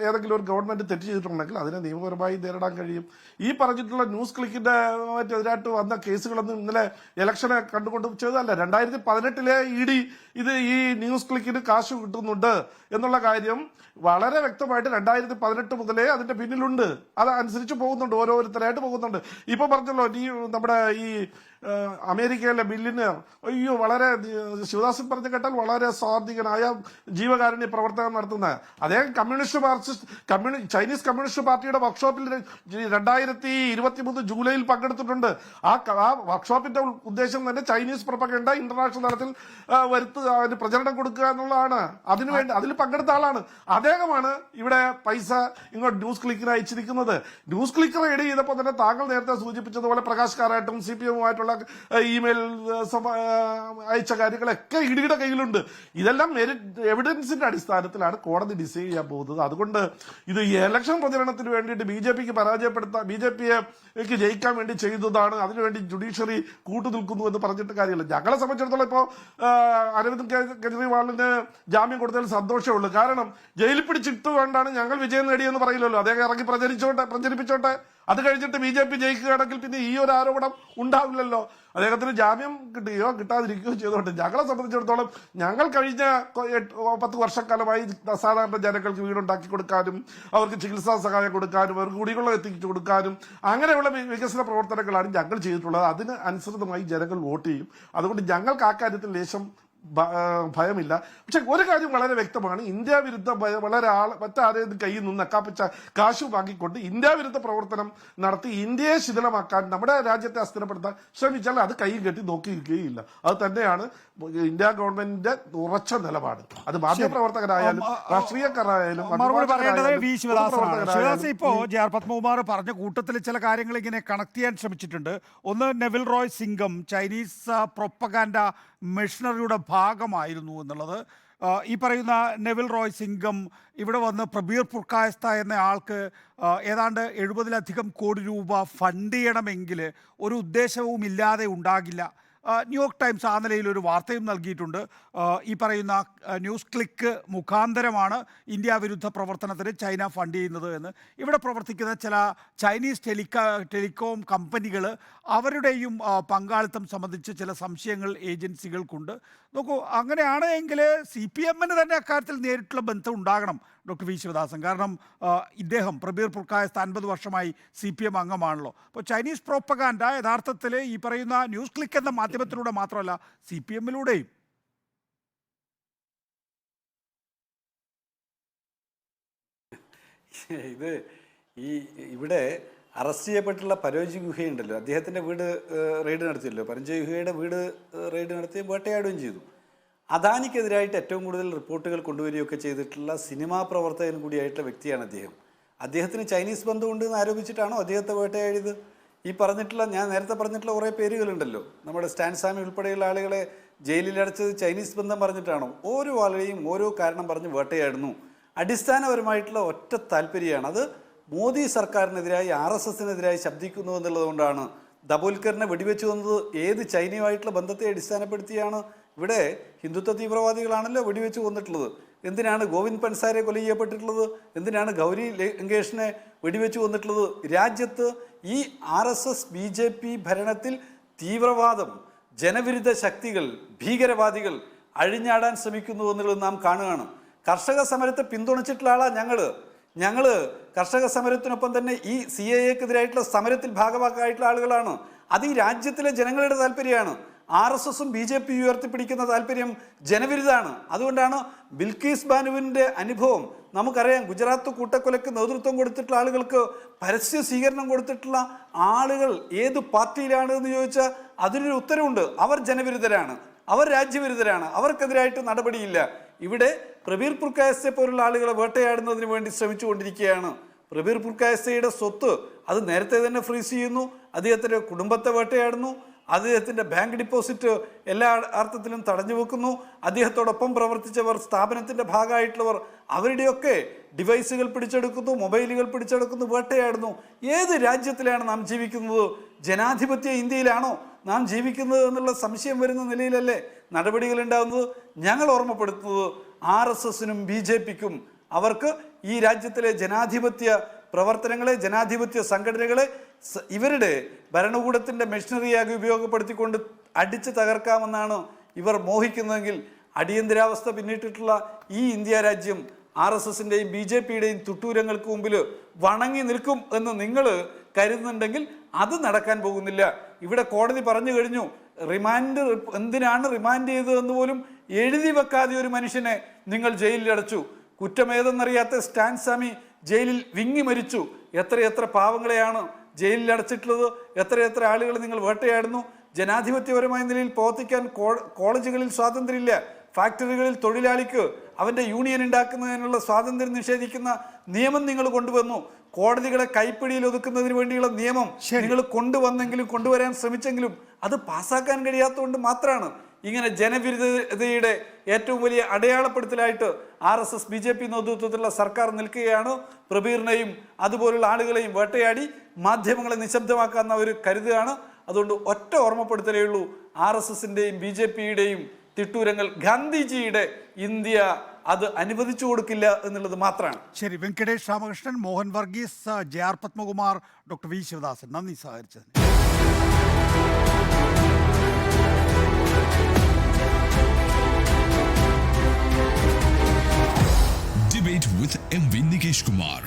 ഏതെങ്കിലും ഒരു ഗവൺമെന്റ് തെറ്റ് ചെയ്തിട്ടുണ്ടെങ്കിൽ അതിനെ നിയമപരമായി നേരിടാൻ കഴിയും. ഈ പറഞ്ഞിട്ടുള്ള ന്യൂസ് ക്ലിക്കിന്റെ എതിരായിട്ട് വന്ന കേസുകളൊന്നും ഇന്നലെ ഇലക്ഷനെ കണ്ടുകൊണ്ട് ചെയ്തതല്ല. 2018-ലെ ED ഈ ന്യൂസ് ക്ലിക്കിന് കാശ് കിട്ടുന്നുണ്ട് എന്നുള്ള കാര്യം വളരെ വ്യക്തമായിട്ട് 2018 മുതലേ അതിന്റെ പിന്നിലുണ്ട്. അതനുസരിച്ച് പോകുന്നുണ്ട്, ഓരോരുത്തരായിട്ട് പോകുന്നുണ്ട്. ഇപ്പൊ പറഞ്ഞല്ലോ, നമ്മുടെ ഈ അമേരിക്കയിലെ ബില്യനർ, അയ്യോ വളരെ ശിവദാസൻ പറഞ്ഞ കേട്ടാൽ വളരെ സ്വാധീനനായ ജീവകാരുണ്യ പ്രവർത്തനം നടത്തുന്ന അദ്ദേഹം ചൈനീസ് കമ്മ്യൂണിസ്റ്റ് പാർട്ടിയുടെ വർക്ക്ഷോപ്പിൽ 2023 ജൂലൈയിൽ പങ്കെടുത്തിട്ടുണ്ട്. ആ വർക്ക്ഷോപ്പിന്റെ ഉദ്ദേശം തന്നെ ചൈനീസ് പ്രൊപ്പഗണ്ട ഇന്റർനാഷണൽ തലത്തിൽ വരുത്തുക, അതിന് പ്രചരണം കൊടുക്കുക എന്നുള്ളതാണ്. അതിനുവേണ്ടി അതിൽ പങ്കെടുത്ത ആളാണ് അദ്ദേഹമാണ്. ഇവിടെ പൈസ ഇങ്ങോട്ട് ന്യൂസ് ക്ലിക്കിന് അയച്ചിരിക്കുന്നത്. ന്യൂസ് ക്ലിക്ക് റെയ്ഡ് ചെയ്തപ്പോൾ തന്നെ താങ്കൾ നേരത്തെ സൂചിപ്പിച്ചതുപോലെ പ്രകാശ് കാരാട്ടും CPM-ഉമായിട്ടുള്ള ഇമെയിൽ അയച്ച കാര്യങ്ങളൊക്കെ ഇഡിയുടെ കയ്യിലുണ്ട്. ഇതെല്ലാം എവിഡൻസിന്റെ അടിസ്ഥാനത്തിലാണ് കോടതി ഡിസൈഡ് ചെയ്യാൻ പോകുന്നത്. അതുകൊണ്ട് ഇത് ഈ ഇലക്ഷൻ പ്രചരണത്തിന് വേണ്ടിയിട്ട് BJPക്ക് ജയിക്കാൻ വേണ്ടി ചെയ്തതാണ്. അതിനുവേണ്ടി ജുഡീഷ്യറി കൂട്ടുനിൽക്കുന്നു എന്ന് പറഞ്ഞിട്ട് കാര്യമില്ല. ഞങ്ങളെ സംബന്ധിച്ചിടത്തോളം ഇപ്പോൾ അരവിന്ദ് കെജ്രിവാളിന് ജാമ്യം കൊടുത്തതിൽ സന്തോഷമേ ഉള്ളൂ. കാരണം ജയിലിൽ പിടിച്ചിട്ട് വേണ്ടാണ് ഞങ്ങൾ വിജയം നേടിയെന്ന് പറയില്ലല്ലോ. അദ്ദേഹം ഇറങ്ങി പ്രചരിപ്പിച്ചോട്ടെ. അത് കഴിഞ്ഞിട്ട് BJP ജയിക്കുകയാണെങ്കിൽ പിന്നെ ഈ ഒരു ആരോപണം ഉണ്ടാവില്ലല്ലോ. അദ്ദേഹത്തിന് ജാമ്യം കിട്ടുകയോ കിട്ടാതിരിക്കുകയോ ചെയ്തോട്ടെ. ഞങ്ങളെ സംബന്ധിച്ചിടത്തോളം ഞങ്ങൾ കഴിഞ്ഞ 10 വർഷക്കാലമായി സാധാരണ ജനങ്ങൾക്ക് വീടുണ്ടാക്കി കൊടുക്കാനും അവർക്ക് ചികിത്സാ സഹായം കൊടുക്കാനും അവർക്ക് കുടിവെള്ളം എത്തിച്ചു കൊടുക്കാനും അങ്ങനെയുള്ള വികസന പ്രവർത്തനങ്ങളാണ് ഞങ്ങൾ ചെയ്തിട്ടുള്ളത്. അതിന് അനുസൃതമായി ജനങ്ങൾ വോട്ട് ചെയ്യും. അതുകൊണ്ട് ഞങ്ങൾക്ക് ആ കാര്യത്തിൽ ലേശം ഭയമില്ല. പക്ഷെ ഒരു കാര്യം വളരെ വ്യക്തമാണ്, ഇന്ത്യ വിരുദ്ധ മറ്റാരെയും കയ്യിൽ നിന്ന് നക്കാപ്പിച്ച കാശു വാങ്ങിക്കൊണ്ട് ഇന്ത്യ വിരുദ്ധ പ്രവർത്തനം നടത്തി ഇന്ത്യയെ ശിഥിലമാക്കാൻ, നമ്മുടെ രാജ്യത്തെ അസ്ഥിരപ്പെടുത്താൻ ശ്രമിച്ചാൽ അത് കൈ കെട്ടി നോക്കിയിരിക്കുകയില്ല. അത് തന്നെയാണ് ഇന്ത്യ ഗവൺമെന്റിന്റെ ഉറച്ച നിലപാട്. അത് മാധ്യമപ്രവർത്തകരായാലും രാഷ്ട്രീയക്കാരായാലും. ഇപ്പോ JR പത്മകുമാർ പറഞ്ഞ കൂട്ടത്തിൽ ചില കാര്യങ്ങൾ ഇങ്ങനെ കണക്ട് ചെയ്യാൻ ശ്രമിച്ചിട്ടുണ്ട്. ഒന്ന്, Neville Roy Singham Chinese propaganda മെഷീനറിയുടെ ഭാഗമായിരുന്നു എന്നുള്ളത്. ഈ പറയുന്ന നെവിൽ റോയ് സിംഗം ഇവിടെ വന്ന് പ്രബീർ പുർക്കായസ്ത എന്ന ആൾക്ക് ഏതാണ്ട് 70-ലധികം കോടി രൂപ ഫണ്ട് ചെയ്യണമെങ്കിൽ ഒരു ഉദ്ദേശവും ഇല്ലാതെ ഉണ്ടാകില്ല. ന്യൂയോർക്ക് ടൈംസ് ആ നിലയിൽ ഒരു വാർത്തയും നൽകിയിട്ടുണ്ട്. ഈ പറയുന്ന ന്യൂസ് ക്ലിക്ക് മുഖാന്തരമാണ് ഇന്ത്യ വിരുദ്ധ പ്രവർത്തനത്തിന് ചൈന ഫണ്ട് ചെയ്യുന്നത് എന്ന്. ഇവിടെ പ്രവർത്തിക്കുന്ന ചില ചൈനീസ് ടെലികോം കമ്പനികൾ അവരുടെയും പങ്കാളിത്തം സംബന്ധിച്ച് ചില സംശയങ്ങൾ ഏജൻസികൾക്കുണ്ട്. നോക്കൂ, അങ്ങനെയാണ് എങ്കിൽ CPM-ന് തന്നെ അക്കാര്യത്തിൽ നേരിട്ടുള്ള ബന്ധം ഉണ്ടാകണം ഡോക്ടർ വി ശിവദാസൻ. കാരണം ഇദ്ദേഹം പ്രബീർ പുർക്കായസ്ത 50 വർഷമായി CPM അംഗമാണല്ലോ. അപ്പോൾ ചൈനീസ് പ്രോപ്പഗാൻഡ യഥാർത്ഥത്തിൽ ഈ പറയുന്ന ന്യൂസ് ക്ലിക്ക് എന്ന മാധ്യമത്തിലൂടെ മാത്രമല്ല CPM-ലൂടെയും. ഇവിടെ അറസ്റ്റ് ചെയ്യപ്പെട്ടുള്ള പരോജി ഗുഹയുണ്ടല്ലോ, അദ്ദേഹത്തിൻ്റെ വീട് റെയ്ഡ് നടത്തിയല്ലോ. പരഞ്ജയ് ഗുഹയുടെ വീട് റെയ്ഡ് നടത്തി വേട്ടയാടുകയും ചെയ്തു. അദാനിക്കെതിരായിട്ട് ഏറ്റവും കൂടുതൽ റിപ്പോർട്ടുകൾ കൊണ്ടുവരികയൊക്കെ ചെയ്തിട്ടുള്ള സിനിമാ പ്രവർത്തകൻ കൂടിയായിട്ടുള്ള വ്യക്തിയാണ് അദ്ദേഹം. അദ്ദേഹത്തിന് ചൈനീസ് ബന്ധമുണ്ട് എന്ന് ആരോപിച്ചിട്ടാണോ അദ്ദേഹത്തെ വേട്ടയാടിയത്? ഈ പറഞ്ഞിട്ടുള്ള, ഞാൻ നേരത്തെ പറഞ്ഞിട്ടുള്ള കുറേ പേരുകളുണ്ടല്ലോ, നമ്മുടെ സ്റ്റാൻ സ്വാമി ഉൾപ്പെടെയുള്ള ആളുകളെ ജയിലിലടച്ചത് ചൈനീസ് ബന്ധം പറഞ്ഞിട്ടാണോ? ഓരോ ആളുകളെയും ഓരോ കാരണം പറഞ്ഞ് വേട്ടയാടുന്നു. അടിസ്ഥാനപരമായിട്ടുള്ള ഒറ്റ താല്പര്യമാണ്. അത് മോദി സർക്കാരിനെതിരായി RSSനെതിരായി ശബ്ദിക്കുന്നു എന്നുള്ളതുകൊണ്ടാണ്. ദബോൽക്കറിനെ വെടിവെച്ചു വന്നത് ഏത് ചൈനയുമായിട്ടുള്ള ബന്ധത്തെ അടിസ്ഥാനപ്പെടുത്തിയാണ്? ഇവിടെ ഹിന്ദുത്വ തീവ്രവാദികളാണല്ലോ വെടിവെച്ച് കൊന്നിട്ടുള്ളത്. എന്തിനാണ് ഗോവിന്ദ് പൻസാരെ കൊല ചെയ്യപ്പെട്ടിട്ടുള്ളത്? എന്തിനാണ് ഗൗരി ലങ്കേഷിനെ വെടിവെച്ച് കൊന്നിട്ടുള്ളത്? രാജ്യത്ത് ഈ RSS BJP ഭരണത്തിൽ തീവ്രവാദം, ജനവിരുദ്ധ ശക്തികൾ, ഭീകരവാദികൾ അഴിഞ്ഞാടാൻ ശ്രമിക്കുന്നു എന്നുള്ളത് നാം കാണുകയാണ്. കർഷക സമരത്തെ പിന്തുണച്ചിട്ടുള്ള ആളാണ് ഞങ്ങൾ കർഷക സമരത്തിനൊപ്പം തന്നെ ഈ CAA-ക്കെതിരായിട്ടുള്ള സമരത്തിൽ ഭാഗമാക്കായിട്ടുള്ള ആളുകളാണ്. അത് ഈ രാജ്യത്തിലെ ജനങ്ങളുടെ താല്പര്യമാണ്. RSSും BJP ഉയർത്തിപ്പിടിക്കുന്ന താല്പര്യം ജനവിരുദ്ധാണ്. അതുകൊണ്ടാണ് ബിൽക്കീസ് ബാനുവിൻ്റെ അനുഭവം നമുക്കറിയാം. ഗുജറാത്ത് കൂട്ടക്കൊലയ്ക്ക് നേതൃത്വം കൊടുത്തിട്ടുള്ള ആളുകൾക്ക് പരസ്യ സ്വീകരണം കൊടുത്തിട്ടുള്ള ആളുകൾ ഏത് പാർട്ടിയിലാണ് എന്ന് ചോദിച്ചാൽ അതിനൊരു ഉത്തരവുണ്ട്. അവർ ജനവിരുദ്ധരാണ്, അവർ രാജ്യവിരുദ്ധരാണ്, അവർക്കെതിരായിട്ട് നടപടിയില്ല. ഇവിടെ പ്രബീർ പുർക്കായസ്തയെ പോലുള്ള ആളുകളെ വേട്ടയാടുന്നതിന് വേണ്ടി ശ്രമിച്ചുകൊണ്ടിരിക്കുകയാണ്. പ്രബീർ പുർക്കായസ്തയുടെ സ്വത്ത് അത് നേരത്തെ തന്നെ ഫ്രീസ് ചെയ്യുന്നു. അദ്ദേഹത്തിൻ്റെ കുടുംബത്തെ വേട്ടയാടുന്നു. അദ്ദേഹത്തിൻ്റെ ബാങ്ക് ഡിപ്പോസിറ്റ് എല്ലാ അർത്ഥത്തിലും തടഞ്ഞു വെക്കുന്നു. അദ്ദേഹത്തോടൊപ്പം പ്രവർത്തിച്ചവർ, സ്ഥാപനത്തിൻ്റെ ഭാഗമായിട്ടുള്ളവർ, അവരുടെയൊക്കെ ഡിവൈസുകൾ പിടിച്ചെടുക്കുന്നു, മൊബൈലുകൾ പിടിച്ചെടുക്കുന്നു, വേട്ടയാടുന്നു. ഏത് രാജ്യത്തിലാണ് നാം ജീവിക്കുന്നത്? ജനാധിപത്യ ഇന്ത്യയിലാണോ നാം ജീവിക്കുന്നത് എന്നുള്ള സംശയം വരുന്ന നിലയിലല്ലേ നടപടികൾ ഉണ്ടാകുന്നത്? ഞങ്ങൾ ഓർമ്മപ്പെടുത്തുന്നത് RSSനും BJPക്കും അവർക്ക് ഈ രാജ്യത്തിലെ ജനാധിപത്യ പ്രവർത്തനങ്ങളെ, ജനാധിപത്യ സംഘടനകളെ ഇവരുടെ ഭരണകൂടത്തിൻ്റെ മെഷീനറിയായി ഉപയോഗപ്പെടുത്തിക്കൊണ്ട് അടിച്ചു തകർക്കാമെന്നാണ് ഇവർ മോഹിക്കുന്നതെങ്കിൽ അടിയന്തരാവസ്ഥ പിന്നിട്ടിട്ടുള്ള ഈ ഇന്ത്യ രാജ്യം RSSൻ്റെയും BJPയുടെയും തുട്ടൂരങ്ങൾക്ക് മുമ്പിൽ വണങ്ങി നിൽക്കും എന്ന് നിങ്ങൾ കരുതുന്നുണ്ടെങ്കിൽ അത് നടക്കാൻ പോകുന്നില്ല. ഇവിടെ കോടതി പറഞ്ഞു കഴിഞ്ഞു, എന്തിനാണ് റിമാൻഡ് ചെയ്തതെന്ന് പോലും എഴുതി വെക്കാതെ ഒരു മനുഷ്യനെ നിങ്ങൾ ജയിലിൽ അടച്ചു. കുറ്റമേതെന്നറിയാത്ത സ്റ്റാൻ സ്വാമി ജയിലിൽ വിങ്ങി മരിച്ചു. എത്രയെത്ര പാവങ്ങളെയാണ് ജയിലിൽ അടച്ചിട്ടുള്ളത്, എത്രയെത്ര ആളുകൾ നിങ്ങൾ വേട്ടയാടുന്നു. ജനാധിപത്യപരമായ നിലയിൽ പ്രവർത്തിക്കാൻ കോളേജുകളിൽ സ്വാതന്ത്ര്യമില്ല. ഫാക്ടറികളിൽ തൊഴിലാളിക്ക് അവൻ്റെ യൂണിയൻ ഉണ്ടാക്കുന്നതിനുള്ള സ്വാതന്ത്ര്യം നിഷേധിക്കുന്ന നിയമം നിങ്ങൾ കൊണ്ടുവന്നു. കോടതികളെ കൈപ്പിടിയിൽ ഒതുക്കുന്നതിന് വേണ്ടിയുള്ള നിയമം നിങ്ങൾ കൊണ്ടുവരാൻ ശ്രമിച്ചെങ്കിലും അത് പാസ്സാക്കാൻ കഴിയാത്തതുകൊണ്ട് മാത്രമാണ് ഇങ്ങനെ ജനവിരുദ്ധതയുടെ ഏറ്റവും വലിയ അടയാളപ്പെടുത്തലായിട്ട് RSS BJP നേതൃത്വത്തിലുള്ള സർക്കാർ നിൽക്കുകയാണ്. പ്രബീറിനെയും അതുപോലുള്ള ആളുകളെയും വേട്ടയാടി മാധ്യമങ്ങളെ നിശബ്ദമാക്കാവുന്ന ഒരു കരുതുകയാണ്. അതുകൊണ്ട് ഒറ്റ ഓർമ്മപ്പെടുത്തലേ ഉള്ളൂ, RSSന്റെയും BJPയുടെയും തിട്ടൂരങ്ങൾ ഗാന്ധിജിയുടെ ഇന്ത്യ അത് അനുവദിച്ചു കൊടുക്കില്ല എന്നുള്ളത് മാത്രമാണ്. ശരി, Venkatesh Ramakrishnan, Mohan Varghese, JR Padmakumar, doctor V Sivadasan, നന്ദി സഹകരിച്ചതിന്. Debate with MV Nikesh Kumar.